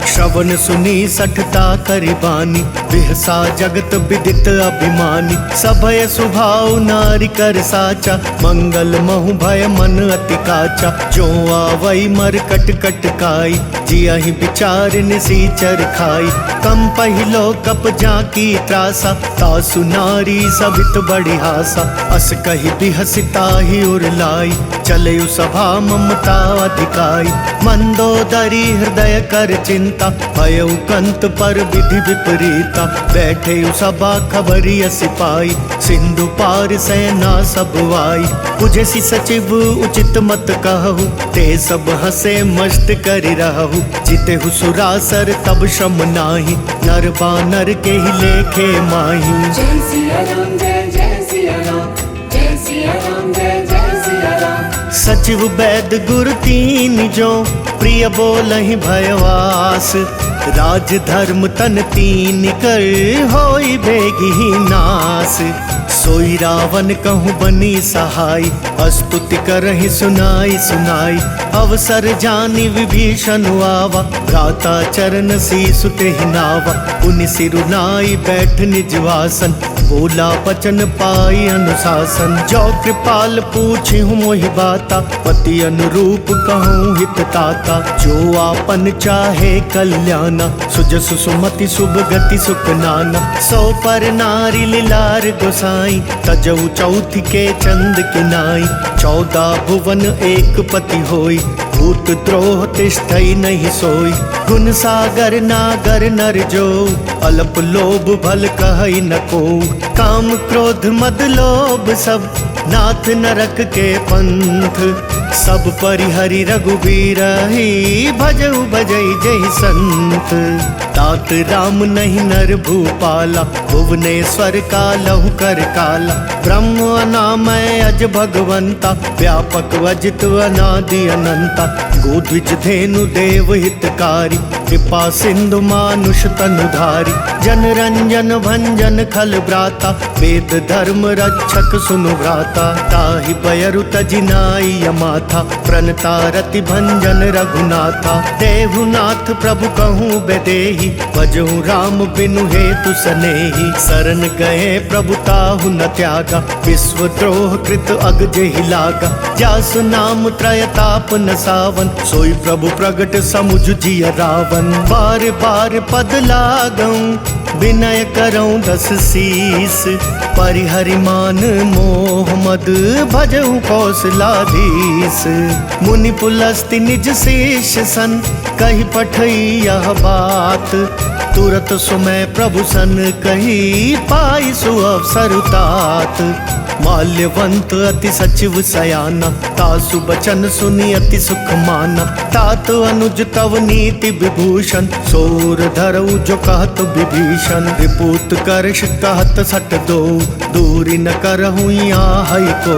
श्रवण सुनी सठता करिबानी, बिहसा जगत विदित अभिमानी। सभय स्वभाव नारी कर साचा, मंगल महु भय मन अति काचा। जो आवई मर कट कट काई, जियहि विचार निसीचर खाई। कम पहिलो कप जाकी त्रासा, तासु नारी सबित बड़ी हासा। अस कही बिहसिता ही उरलाई, चले सभा ममता अधिकाई। मंदोदरी हृदय कर चिंता, भयउ कंत पर विधि विपरीता। बैठे सभा खबरी सिपाही, सिंधु पार सेना सब वाई। बुझसी सचिव उचित मत कहु, ते सब हसे मस्त करि रहु। जितेहु सुरासर तब श्रम नाही, नर बानर के ही लेखे माही। जय सिया राम जय जय सिया राम, जय सिया राम जय जय सिया राम। सचिव वैद गुर तीन जो, प्रिय बोलहि भयवास। राज धर्म तन तीन कर, होई बेगी नास। सोई रावण कहूँ बनी सहाय, स्तुति करहि सुनाई सुनाई। अवसर जानी विभीषण आवा, भ्राता चरण सीसु तेहि नावा। पुनि सिरुनाई बैठ निज वासन, बोला बचन पाई अनुशासन। जो कृपाल पूछी हूँ मोहि बाता, पति अनुरूप कहूँ हित ताता। जो आपन चाहे कल्याणा, सुजसु सुमति शुभ गति सुख नाना। सो पर नारी लीलार गोसाई, तजऊ चौथ के चंद किनाई। 14 भुवन एक पति होई, भूत द्रोह तिष्ठई नहीं सोई। गुण सागर नागर नर जो, अल्प लोभ भल कहई न को। काम क्रोध मद लोभ सब, नाथ नरक के पंथ। सब परिहरि रघुबीर ही, भजऊ भजई जय संत। तात राम नहीं नर भूपाला, भुवनेश्वर कालहु कर काला। ब्रह्म अनामय अज भगवंता, व्यापक वजित अनादि अनंता। गोद्विज धेनु देव हितकारी, कृपा सिंधु मानुष तनुधारी। जन रंजन भंजन खल भ्राता, वेद धर्म रक्षक सुनु भ्राता। ताहि बयरु तजिनाई यमाथा, प्रणता रति भंजन रघुनाथा। देहुनाथ प्रभु कहूँ बेदेही, भजहु राम बिनु हेतु सनेही। शरण गए प्रभु ताहु न त्यागा, विश्व द्रोह कृत अग जेहि लागा। जासु नाम त्रयताप न सावन, सोई प्रभु प्रगट समुझ जिय रावण। बार बार पद लागऊं, विनय करऊं 10 शीस। परिहरि मान मोह मद, भजहु कौशलाधीश। मुनि पुलस्ति निज शेष सन, कही पठई यह बात। तुरत सुमय प्रभु सन कही, पाई सुअवसर तात। माल्यवंत अति सचिव सयाना, तासु बचन सुनी अति सुख माना। तात अनुज तव नीति विभूषण, सोर धरऊ जो कहत विभीषण। रिपुत करश कहत सट दो, दूरी न करहु यहाँ को।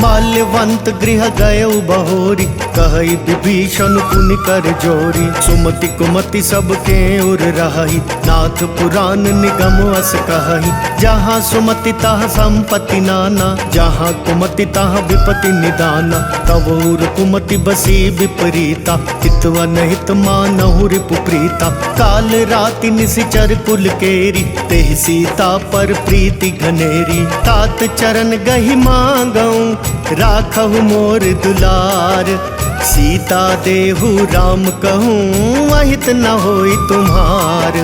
माल्यवंत गृह गयउ बहोरी, कहई विभीषण पुनि कर जोरी। सुमति कुमति सबके उर रही, नाथ पुराण निगम अस कहई। जहाँ सुमति तहाँ संपत्ति नाना, जहाँ कुमति तहाँ विपति निदाना। तवोर कुमति बसी विपरीता, हितवन हित मानहु रिपु प्रीता। काल राति निशिचर कुल केरी, तेहि सीता पर प्रीति घनेरी। तात चरण गहि मांगऊं, राखहु मोर दुलार। सीता देहु राम कहूँ, अहित न होई तुम्हार।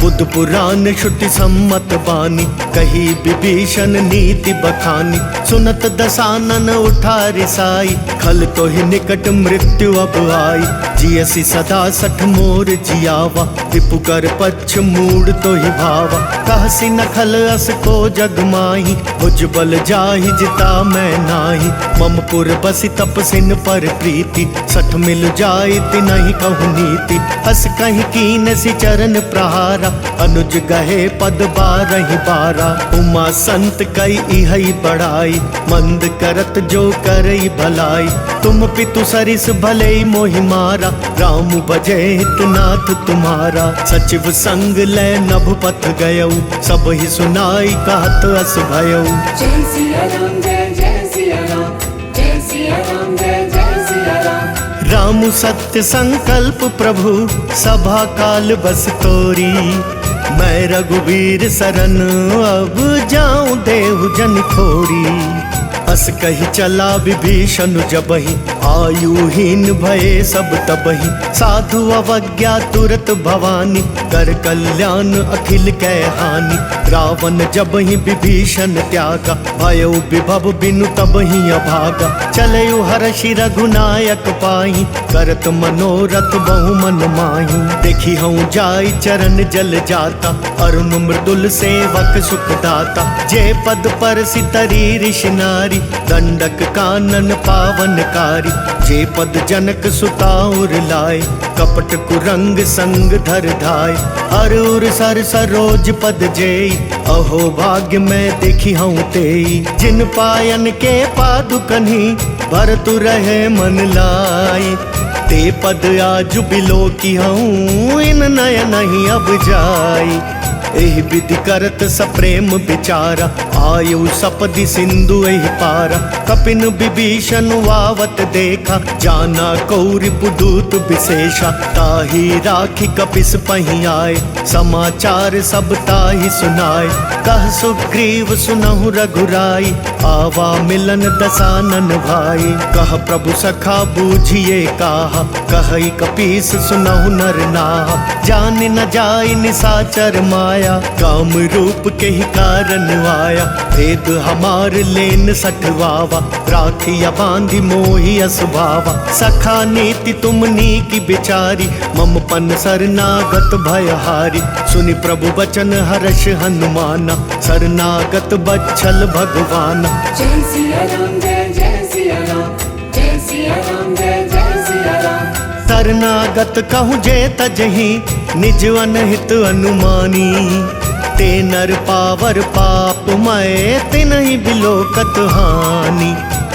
बुद्ध पुराण श्रुति सम्मत बानी, कही विभीषण नीति बखानी। सुनत दसानन उठा रिसाई, खल तो ही निकट मृत्यु अब आई। जियसी सदा सठ मोर जियावा, रिपु कर पक्ष मूड तो ही भावा। कहसी न खल अस को जग माही, भुज बल जाहि जिता मैं नाही। ममपुर बसी तपसिन पर प्रीति, सठ मिल जाय तिनहि कहु नीति। अस कहीं कीन सी चरण प्रहारा, अनुज गहे पद बारहि बारा। उमा संत कई इहई बढ़ाई, मंद करत जो करई भलाई। तुम पितु सरिस भले मोहि मारा, राम बजे हितनाथ तुम्हारा। सचिव संग ले नभ पथ गयऊ, सब ही सुनाई कहत अस भयऊ। जय सिया राम जय सिया राम, जय सिया राम जय सिया राम। राम सत्य संकल्प प्रभु, सभा काल बस तोरी। मैं रघुवीर सरन अब जाऊं देहु जन खोरी। अस कही चला विभीषण जबहि, आयुहीन भये सब तबहि। साधु अवज्ञा तुरत भवानी, कर कल्याण अखिल कै हानि। रावण जबहि विभीषण त्यागा, भयो विभव बिनु तबहि अभागा। चलयु हर्षि रघुनायक पाहि, करत मनोरथ बहु मन माहि। देखी हूँ जाय चरण जल जाता, अरुण मृदुल सेवक सुख दाता। जे पद पर सितरी ऋषि नारी, दंडक कानन पावनकारी। जे पद जनक सुताउर लाए, कपट कुरंग संग धर धाय। हर उर सर सरोज पद जेई, अहो भाग्य में देखी हूँ तेई। जिन पायन के पादुकन्ही, भरतु रहे मन लाई। ते पद आजु बिलो की हूँ, इन नय नहीं अब जाई। एहि विधि करत सप्रेम विचारा, आयु सपदि सिंधु एहि पारा। कपिन विभीषण वावत देखा, जाना कौरि पुदूत विशेषा। ताहि राखी कपिस पहि आए, समाचार सब ताहि सुनाए। कह सुग्रीव सुनहु रघुराई, आवा मिलन दसानन भाई। कह प्रभु सखा बूझिए काहा, कहई कपीस सुनहु नर नाहा। जान न जाय निसाचर माया, काम रूप के ही कारण आया। भेद हमार लेन सठवावा, राखिया बांधी मोहि असुभावा। सखा नीति तुमनी की बिचारी, मम पन शरणागत भयहारी। सुनि प्रभु वचन हर्ष हनुमाना, शरणागत बच्छल भगवाना। जय सिया राम जय सिया राम, जय सिया राम जय सिया राम। शरणागत कहूँ जे तजहि, निज अनहित अनुमानी। ते नर पावर पाप मय, तिनहि बिलोकत हानि।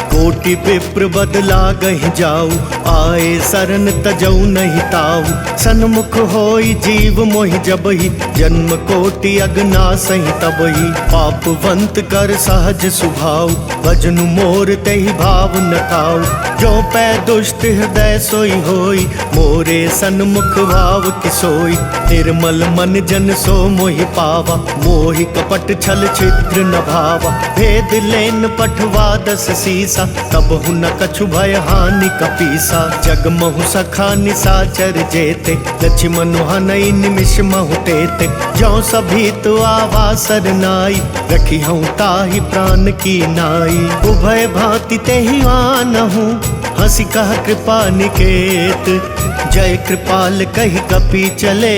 कोटि विप्र बदला गहि जाऊ, आए सरन तजऊ नहीं ताऊ। सन्मुख होई जीव मोहि जबहि, जन्म कोटि अगना सही तबहि। पापवंत कर सहज सुभाव, भजनु मोर तेहि भाव न खाऊ। जो पै दुष्ट हृदय सोई होई, मोरे सन्मुख भाव किसोई। निर्मल मन जन सो मोहि पावा, मोहि कपट छल छिद्र न भावा। भेद लेन पठवा दस सीसा, तब न कछु भय हानि कपीसा। जग महु सखा निसाचर जेते, लक्ष्मण हनई निमिष महु तेते। जो सभी तो आवासर नाई, रखी हूँ ताहि प्राण की नाई। उभय भांति तेहि आनहु, हंसी कह कृपा निकेत। जय कृपाल कही कपि चले,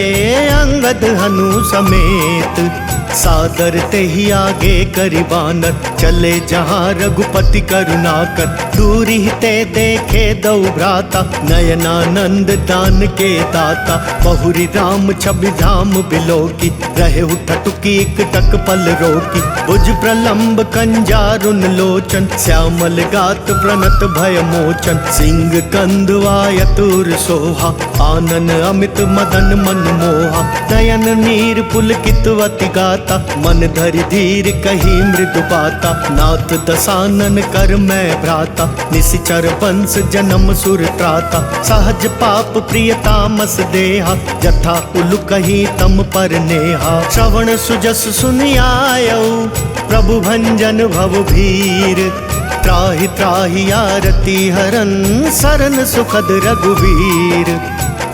अंगद हनु समेत। सादर ते ही आगे करि बानर, चले जहाँ रघुपति करुणाकर। दूरी ते देखे दौ भ्राता, नयनानंद दान के दाता। बहुरी राम छवि धाम बिलोकी, रहे ठटुकी एक टक पल रोकी। भुज प्रलंब कंजारुन लोचन, श्यामल गात प्रणत भय मोचन। सिंह कंद वायतुर सोहा, आनन अमित मदन मन मोहा। नयन नीर पुलकितवति गाता, मन धरि धीर कही मृदु बाता। नाथ दसानन कर मैं भ्राता, निशिचर वंश जन्म सुर त्राता। सहज पाप प्रिय तामस देहा, जथा उलु कही तम पर नेहा। श्रवण सुजस सुनि आयऊ, प्रभु भंजन भव भीर। त्राहि त्राहि आरती हरन, सरन सुखद रघुवीर।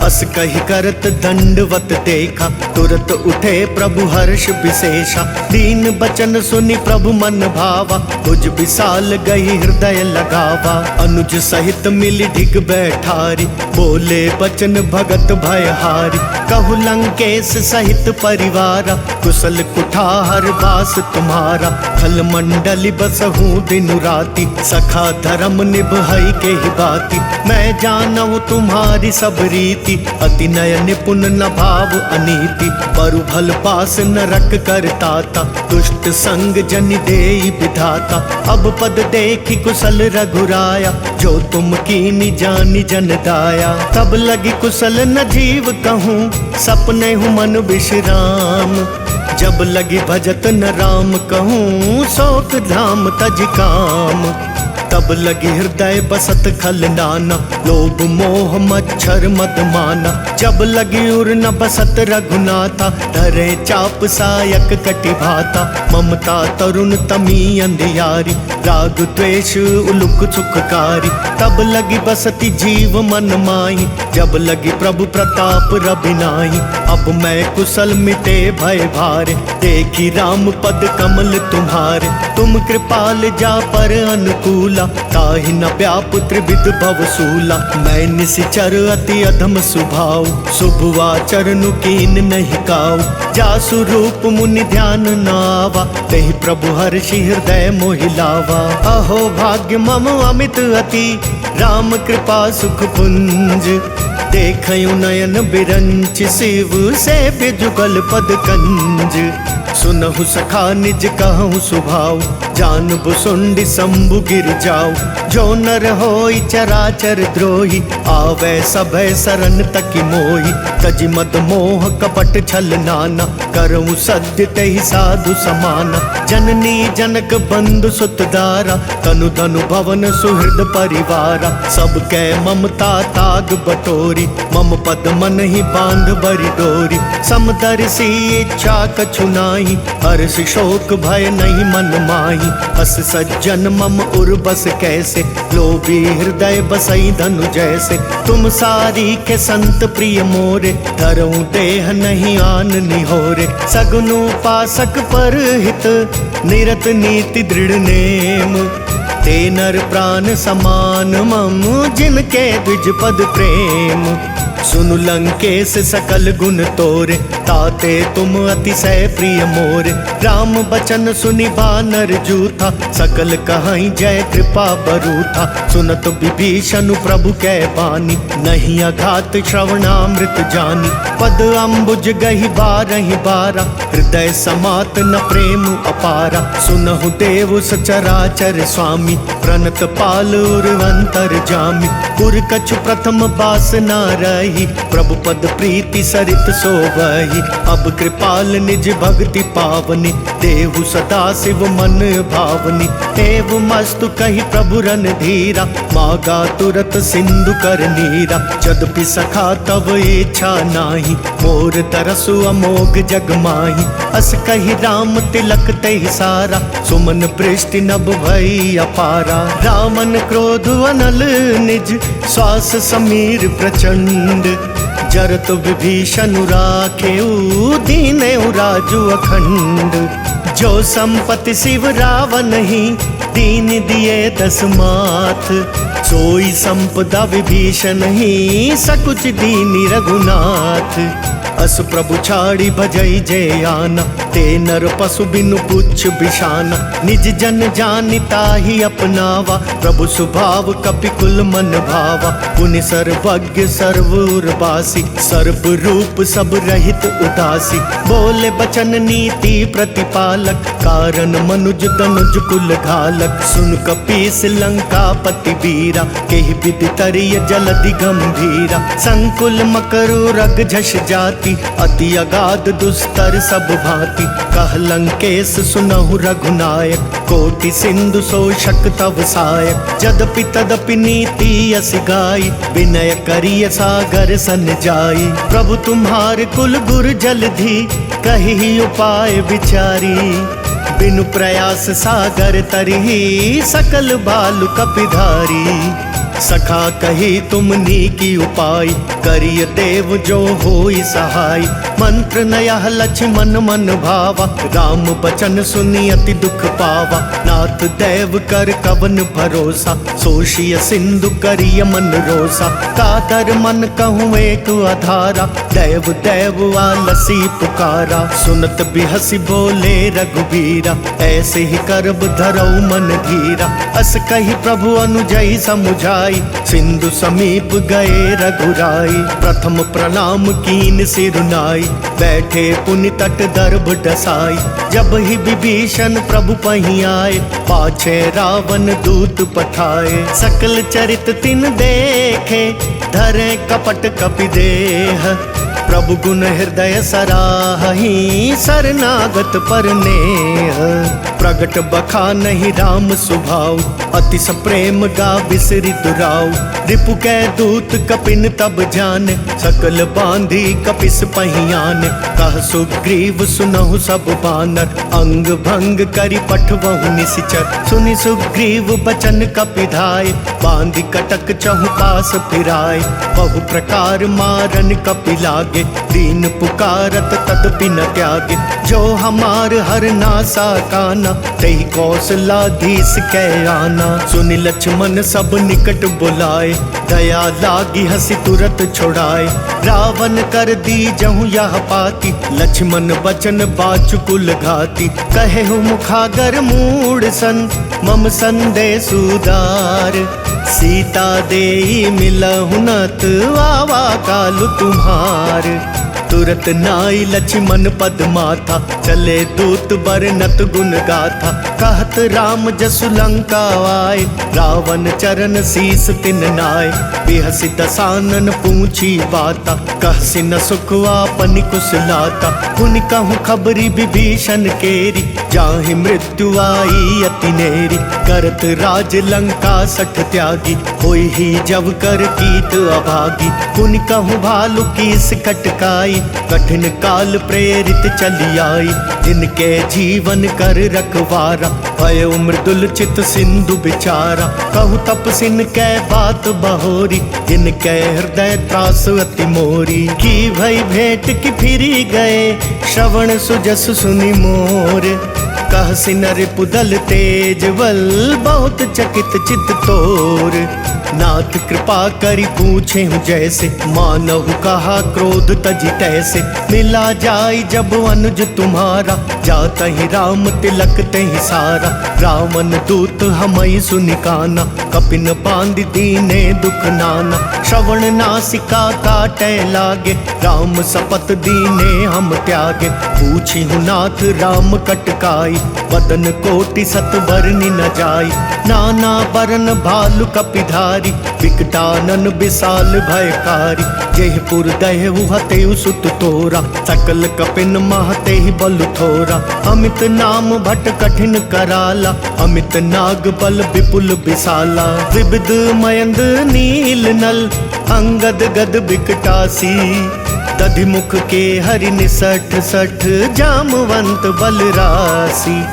अस कही करत दंडवत देखा, तुरत उठे प्रभु हर्ष विशेषा। दीन बचन सुनि प्रभु मन भावा, तुझ विशाल गई हृदय लगावा। अनुज सहित मिली ढिग बैठारी, बोले बचन भगत भयहारी। कहु लंकेश सहित परिवारा, कुशल कुठार बास तुम्हारा। खल मंडली बसहूँ दिन राति, सखा धर्म निभई के ही बाती। मैं जानहु तुम्हारी सब रीति, अति नय निपुण न भाव अनीति। बरु भल पास नरक करताता, दुष्ट संग जन देई विधाता। अब पद देखी कुशल रघुराया, जो तुम कीनी जानी जन दाया। तब लगी कुशल न जीव कहूँ, सपने हूँ मन विश्राम। जब लगी भजत न राम कहूँ, शोक धाम तज काम। तब लगी हृदय बसत खल नाना, लोभ मोह मच्छर मद माना। जब लगी उर न बसत रघुनाथा, धरे चाप सायक कटि भाता। ममता तरुण तमी अंधियारी, राग द्वेष उलुक सुखकारी। तब लगी बसती जीव मन माही, जब लगी प्रभु प्रताप रबिनाही। अब मैं कुशल मिटे भय भारे, देखी राम पद कमल तुम्हारे। तुम कृपाल जा पर अनुकूला, ताहि न व्याप त्रिविध भवसूला। मैं निशिचर अति अधम स्वभाव, शुभ आचरण कीन नहीं काऊ। जासु रूप मुनि ध्यान नावा, तेहि प्रभु हर्षि हृदय मोहिलावा। अहो भाग्य मम अमित अति, राम कृपा सुख पुंज। देखयु नयन बिरंच, शिव से जुगल पद कंज। सुनहु सखा निज कहूँ सुभाव, जानबु सुंडी शंभु गिर जाऊ। जो नर होई चराचर द्रोही, आवे सभय सरन तकी मोही। तजि मद मोह कपट छल नाना, करऊँ सद्य तेहि साधु समाना। जननी जनक बंधु सुतदारा, तनु धनु भवन सुहृद परिवारा। सबके ममता ताग बटोरी, मम पद मन ही बांध बरी डोरी। समदर्शी इच्छा कछु नाही, हर्ष शोक भय नहीं मन माही। अस सज्जन मम उर बस कैसे, लोभी हृदय बसई धनु जैसे। तुम सारी के संत प्रिय मोरे, धरऊँ देह नहीं आन निहोरे। सगुनु पासक पर हित, निरत नीति दृढ़ नेम। ते नर प्राण समान मम, जिनके द्विज पद प्रेम। सुनु लंकेश सकल गुण तोरे, ताते तुम अतिशय प्रिय मोरे। राम बचन सुनि बानर जूथा, सकल कहाई जय कृपा बरूथा। सुनत विभीषण प्रभु कै बानी, नहीं अघात श्रवणामृत जानी। पद अम्बुज गही बारहि बारा, हृदय समात न प्रेम अपारा। सुनहु देव सचराचर स्वामी, प्रणत पाल उर्वंतर जामी। पुर कछु प्रथम बास न रही, प्रभु पद प्रीति सरित सोवही। अब कृपाल निज भक्ति पावनी, देहु सदा शिव मन भावनी। एव मस्तु कही प्रभु रन धीरा, मागा तुरत सिंधु कर नीरा। यद्यपि सखा तब इच्छा नाही, मोर तरसु अमोघ जग माही। अस कही राम तिलक तेहि सारा, सुमन पृष्टि नभ भई अपारा। रामन क्रोध अनल निज, श्वास समीर प्रचंड। जरत विभीषण राखेऊ, दीनेऊ राजु अखंड। जो संपत्ति शिव रावण ही, दीन दिए दस माथ। सोई संपदा विभीषण ही, सकुच दीनी रघुनाथ। अस प्रभु छाड़ी भजई जय आना, ते नर पशु बिनु पुच्छ बिशाना। निज जन जानिता ही अपनावा, प्रभु स्वभाव कपिकुल मन भावा। पुनि सर्वज्ञ सर्वउर्वासी, सर्व रूप सब रहित उदासी। बोले बचन नीति प्रतिपालक, कारण मनुज तनुज कुल घालक। सुन कपीस लंका पति वीरा, केहि विधि तरिय जलधि गंभीरा। संकुल मकरु रग झष जाति, अति अगाध दुस्तर सब भांति। कह लंकेश सुनहु रघुनायक, कोटि सिंधु शोषक तव सायक। जदपि तदपि नीति यस गाई, विनय करिय सागर सन जाई। प्रभु तुम्हार कुल गुर जलधि, कही उपाय विचारी। बिनु प्रयास सागर तरही, सकल बालु कपिधारी। सखा कही तुमनी की उपाय, करिय देव जो होई सहाय। मंत्र नया लक्ष्मण मन भावा, राम बचन सुनी अति दुख पावा। नाथ दैव कर कवन भरोसा, सोशिय सिंधु करिय मन रोसा। कातर मन कहूँ एक आधारा, दैव दैव आलसी पुकारा। सुनत बिहसी बोले रघुबीरा, ऐसे ही करब धरऊ मन धीरा। अस कही प्रभु अनुजई समुझाई, सिंधु समीप गए रघुराई। प्रथम प्रणाम कीन सिरुनाई, बैठे पुनि तट दर्भ डसाई। जब ही विभीषण प्रभु पही आए, पाछे रावण दूत पठाए। सकल चरित तिन देखे, धरे कपट कपि देह। प्रभु गुण हृदय सराही, शरणागत पर नेह। प्रगट बखा नहीं राम सुभाव, अति सप्रेम गा बिसरि दुराव। रिपु कै दूत कपिन तब जाने, सकल बांधी कपिस पहियाने। कह सुग्रीव सुनहु सब बानर, अंग भंग करि पठवहु निसिचर। सुनि सुग्रीव बचन कपि धाय, बांधि कटक चहु पास फिराय। बहु प्रकार मारन कपि लागे, दीन पुकारत तदपि न त्यागे। जो हमार हर नासा काना, तही कौशलाधीश कै आना। सुनि लक्ष्मण सब निकट बुलाए, दया लागी हंसी तुरत छुड़ाए। रावण कर दी जहु यह पाती, लक्ष्मण बचन बाचुकुल घाती। कहे हूँ मुखागर मूड सन, मम संदेश उदार। सीता देई मिलहु नत, आवा कालु तुम्हार। तुरत नाई लक्ष्मण पद माथा, चले दूत बरनत गुण गाथा। कहत राम जसु लंका आए, रावण चरण शीस तिन नाय। बिहसि दसानन पूछी बाता, कहसि न सुख आपनि कुशलाता। पुनि कहूँ खबरी विभीषण केरी, जाहि मृत्यु आई अति नेरी। करत राज लंका सठ त्यागी, होई ही जब कर कीत अभागी। पुनि कहूँ भालु कीस खटकाई, कठिन काल प्रेरित चली आई। जिनके जीवन कर रखवारा, भयो मृदुल चित सिंधु बिचारा। कहु तपसिन कै बात बहोरी, जिनके हृदय त्रास अति मोरी। की भई भेंट की फिरी गए, श्रवण सुजस सुनि मोर। कहसि नर पुदल तेज बल, बहुत चकित चित तोर। नाथ कृपा करि पूछे हूँ जैसे, मानहु कहा क्रोध तजि तैसे। मिला जाई जब अनुज तुम्हारा, जाता ही राम तिलक तेहि सारा। रावण दूत हमई सुनि काना, कपिन बांधि दीने दुख नाना। श्रवण नासिका काटे लागे, राम सपत दीने हम त्यागे। पूछी हूँ नाथ राम कटकाई, बदन कोटि सत बरनि न जाई। नाना बरन भालु कपिधारी, विकटानन विशाल भयकारी। जयपुर दहु हतेउ सुत तोरा, सकल कपिन महते ही बल थोरा। अमित नाम भट कठिन कराला, अमित नाग बल विपुल विशाला। विविध मयंद नील नल, अंगद गद विकटासी। दधिमुख के हरि निसठ सठ, जामवंत बलरासी।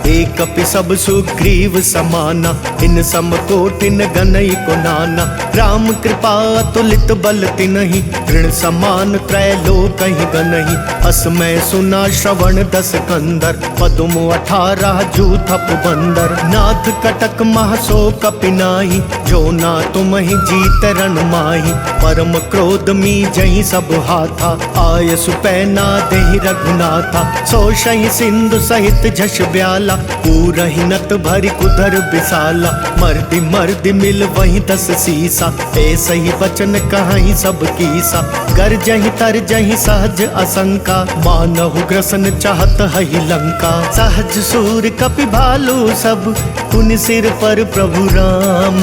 एक कपि सब सुग्रीव समाना, इन सम कोटिन गनई को नाना। राम कृपा अतुलित बल तिनहि, ऋण समान त्रैलोकहि गनहि। अस मैं सुना श्रवण दस कंदर, पदुम 18 जूथप बंदर। नाथ कटक महसो कपि नाहि, जो ना तुम ही जीत रण माहि। परम क्रोध मी जहि सब हाथा, आय सुपैना देहि रघुनाथा। सो शहि सिंधु सहित झष ब्याला, पूरहि नत भरि कुधर विशाला। मर्दि मर्दि मिल वहीं 10 सीसा, ऐसे ही वचन कहीं सब कीसा। गर जहि तर जहि सहज असंका, मानहु ग्रसन चाहत हहि लंका। सहज सूर कपि भालु सब, पुनि सिर पर प्रभु राम।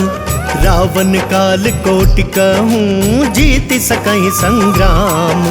रावण काल कोटि कहूँ, जीति सकहि संग्राम।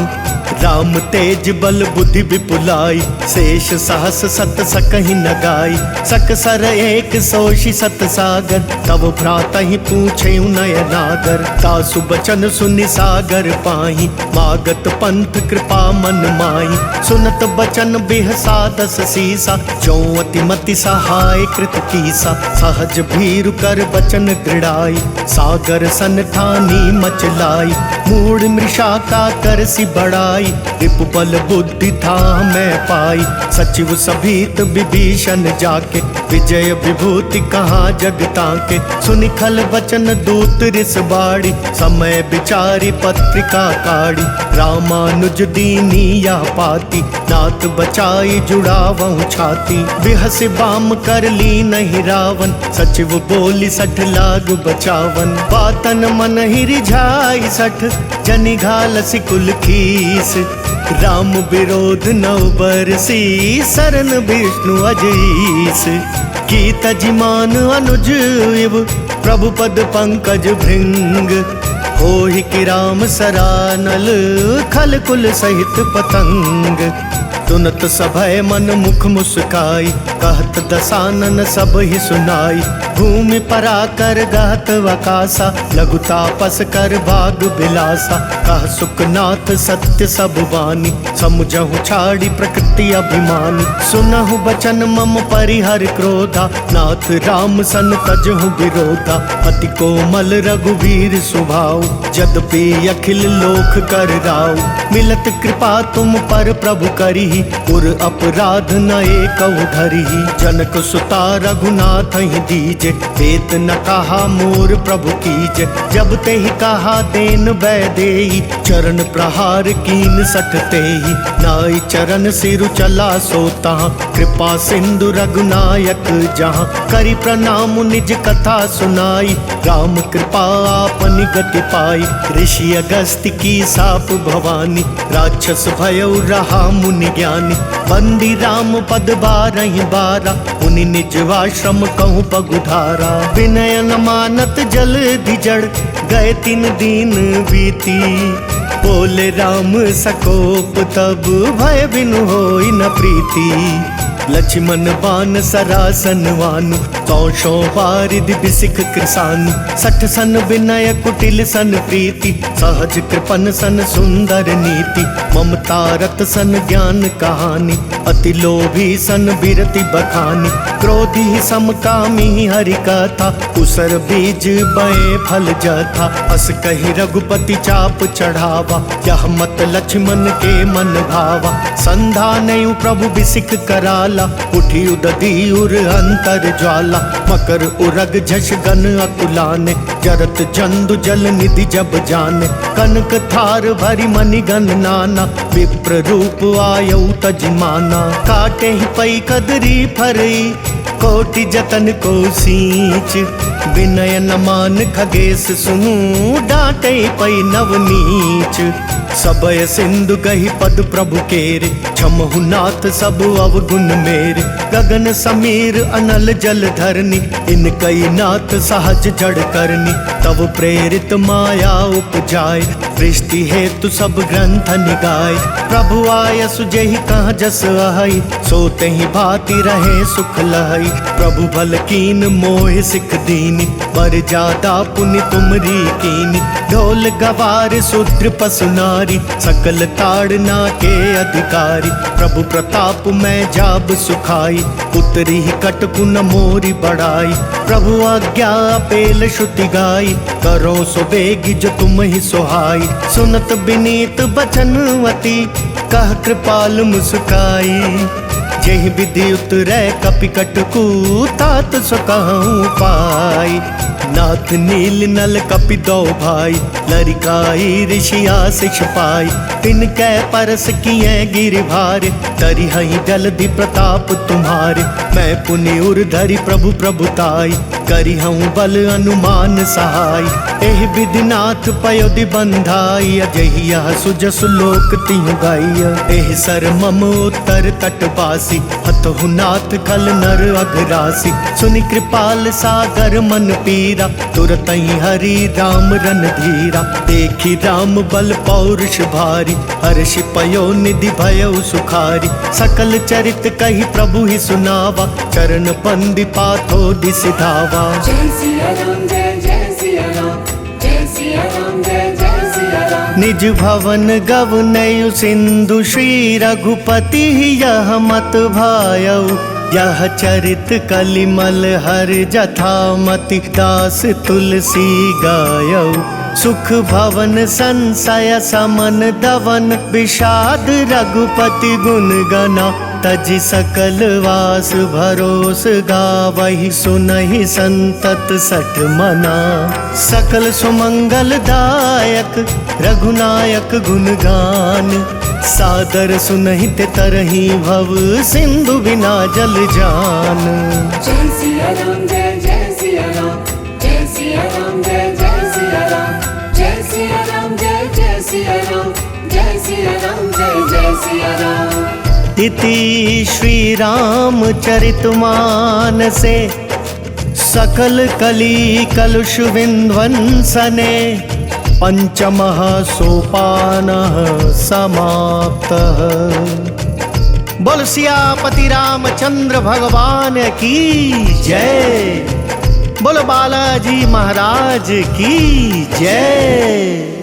राम तेज बल बुद्धि विपुलाई, शेष सहस सत सकहि न गाई। सकसर एक सोषि सत सागर, तब भ्रातहि पूछे नयनागर। तासु बचन सुनि सागर पाहि, मागत पंथ कृपा मन माहि। सुनत बचन बिहसा 10 सीसा, जो अति मति सहाय कृत कीसा। सहज भीरु कर बचन दृढ़ाई, पाई, सागर सन ठानी मचलाई, मूड मृषा का करसी बढ़ाई, रिपुबल बुद्धि था मैं पाई, सचिव सभीत विभीषण जाके, विजय विभूति कहाँ जगता के, सुनि खल वचन दूत रिस बाड़ी, समय विचारी पत्रिका काढ़ी, रामानुज दीनी या पाती, नाथ बचाई जुड़ावहु छाती, बिहस बाम कर ली नहीं रावण, सचिव बोली 60 लाग बचावन, बातन मन ही रिझाई 60, जनि घाल सिकुल खीस, राम विरोध नौ बरसी, शरण विष्णु अजीस, की तजिमान अनुज इव, प्रभु पद पंकज भृंग, होहि कि राम सरानल, खल कुल सहित पतंग, तुनत सभय मन मुख मुस्काई, कहत दसानन सब ही सुनाई, भूमि परा कर गहत वकासा, लघु तापस कर भाग बिलासा, कह सुखनाथ सत्य सब वाणी, समुझहु छाड़ी प्रकृति अभिमानी, सुनहु बचन मम परिहर क्रोधा, नाथ राम सन तजहु विरोधा, अति कोमल रघुवीर स्वभाव, यद्यपि अखिल लोक कर राव, मिलत कृपा तुम पर प्रभु करी, उर अपराध न एकउ धरिहि, जनक सुता रघुनाथ ही दीजे, वेत न कहा मोर प्रभु कीजे, जब ते ही कहा देन वैदेही, चरण प्रहार कीन 60 तेहि, नाई चरण सिरु चला सोता, कृपा सिंधु रघुनायक जहाँ, करि प्रणाम निज कथा सुनाई, राम कृपा आपनि गति पाई, ऋषि अगस्त्य की साप भवानी, राक्षस भयउ रहा मुनि ज्ञानी, बंदी राम पद बारहि बारा, उनि निजवाश्रम कहूँ पगुधारा, विनय न मानत जल दिजड़, गए 3 दिन बीती, बोले राम सकोप तब, भय बिनु होई न प्रीति, लक्ष्मण बान सरासन वानु, 100 वारिधि बिसिख कृसानु, 60 सन विनय कुटिल सन प्रीति, सहज कृपन सन सुंदर नीति, ममता रत सन ज्ञान कहानी, अति लोभी सन बिरति बखानी, क्रोधी समकामी हरि कथा, उसर बीज बए फल जथा, अस कही रघुपति चाप चढ़ावा, यह मत लक्ष्मण के मन भावा, संधा नहीं प्रभु बिसिख कराला, उठी उदधि उर अंतर ज्वाला, मकर उरग झष गन अकुलाने, जरत जंदु जल निधि जब जाने, कनक थार भरी मणिगन नाना, विप्र रूप आयउ तजिमाना, काटे ही पई कदरी फरई, कोटि जतन को सींच, विनय न मान खगेश सुनु, डांटे पई नवनीच, सबय सिंधु कही पद प्रभु केरे, क्षमहु नाथ सब अवगुण मेरे, गगन समीर अनल जल धरनी, इन कई नाथ सहज जड़ करनी, तब प्रेरित माया उपजाय, सृष्टि हेतु सब ग्रंथ निगाय, प्रभु आय सुजहि कहाँ जस आई, सोते ही भांति रहे सुख लहई, प्रभु भल कीन मोह सिख दीनी, बर जादा पुनि तुमरी कीनी, ढोल गवार शूद्र पसु नारी, सकल ताड़ना के अधिकारी, प्रभु प्रताप में जाब सुखाई, उतरी ही कटकु न मोरी बढ़ाई, प्रभु आज्ञा पेल श्रुति गाई, करो सो बेगी जो तुम ही सुहाई, सुनत बिनीत बचनवती, कह कृपाल मुस्काई, जेहि विधि उतरै कपि कटकु, तात सो कहूँ पाई, नाथ नील नल कपि दो भाई, लरिकाई ऋषि आशिष पाई, तिनकै परस किए गिरि भारे, तरि हई जलधि प्रताप तुम्हारे, मैं पुनि उर धरि प्रभु प्रभुताई, करि हूँ बल अनुमान सहाय, एहि विधि नाथ पयोधि बंधाई, अजहि यह सुजस लोक तिहु गाइया, एहि सर मम उत्तर तटवासी, हतहु नाथ खल नर अघरासी, सुनि कृपाल सागर मन पीरा, तुरत ही हरि राम रणधीरा, देखी राम बल पौरुष भारी, हर्षि पयो निधि भयउ सुखारी, सकल चरित कही प्रभु ही सुनावा, चरण बंदी पाथो दिसि धावा, जय सिया राम जय जय सिया राम, जय सिया राम जय जय सिया राम, निज भवन गवनयु सिंधु, श्री रघुपति यह मत भायउ, यह चरित कलिमल हर जथामति दास तुलसी गायौ सुख भवन संशय समन दवन विषाद रघुपति गुण गना तजि सकल वास भरोस गावहि सुनहि संतत सठ मना सकल सुमंगल दायक रघुनायक गुणगान सादर सुनहि ते तरहि भव सिंधु बिना जल जान। जय सिया राम जय सिया राम जय सिया राम जय सिया राम जय सिया राम जय सिया राम जय सिया राम जय सिया राम। इति श्री राम चरितमानसे सकल कली कलुष विध्वंसने पंचमः सोपानः समाप्तः। बोल सियापति रामचंद्र भगवान की जय। बोल बालाजी महाराज की जय।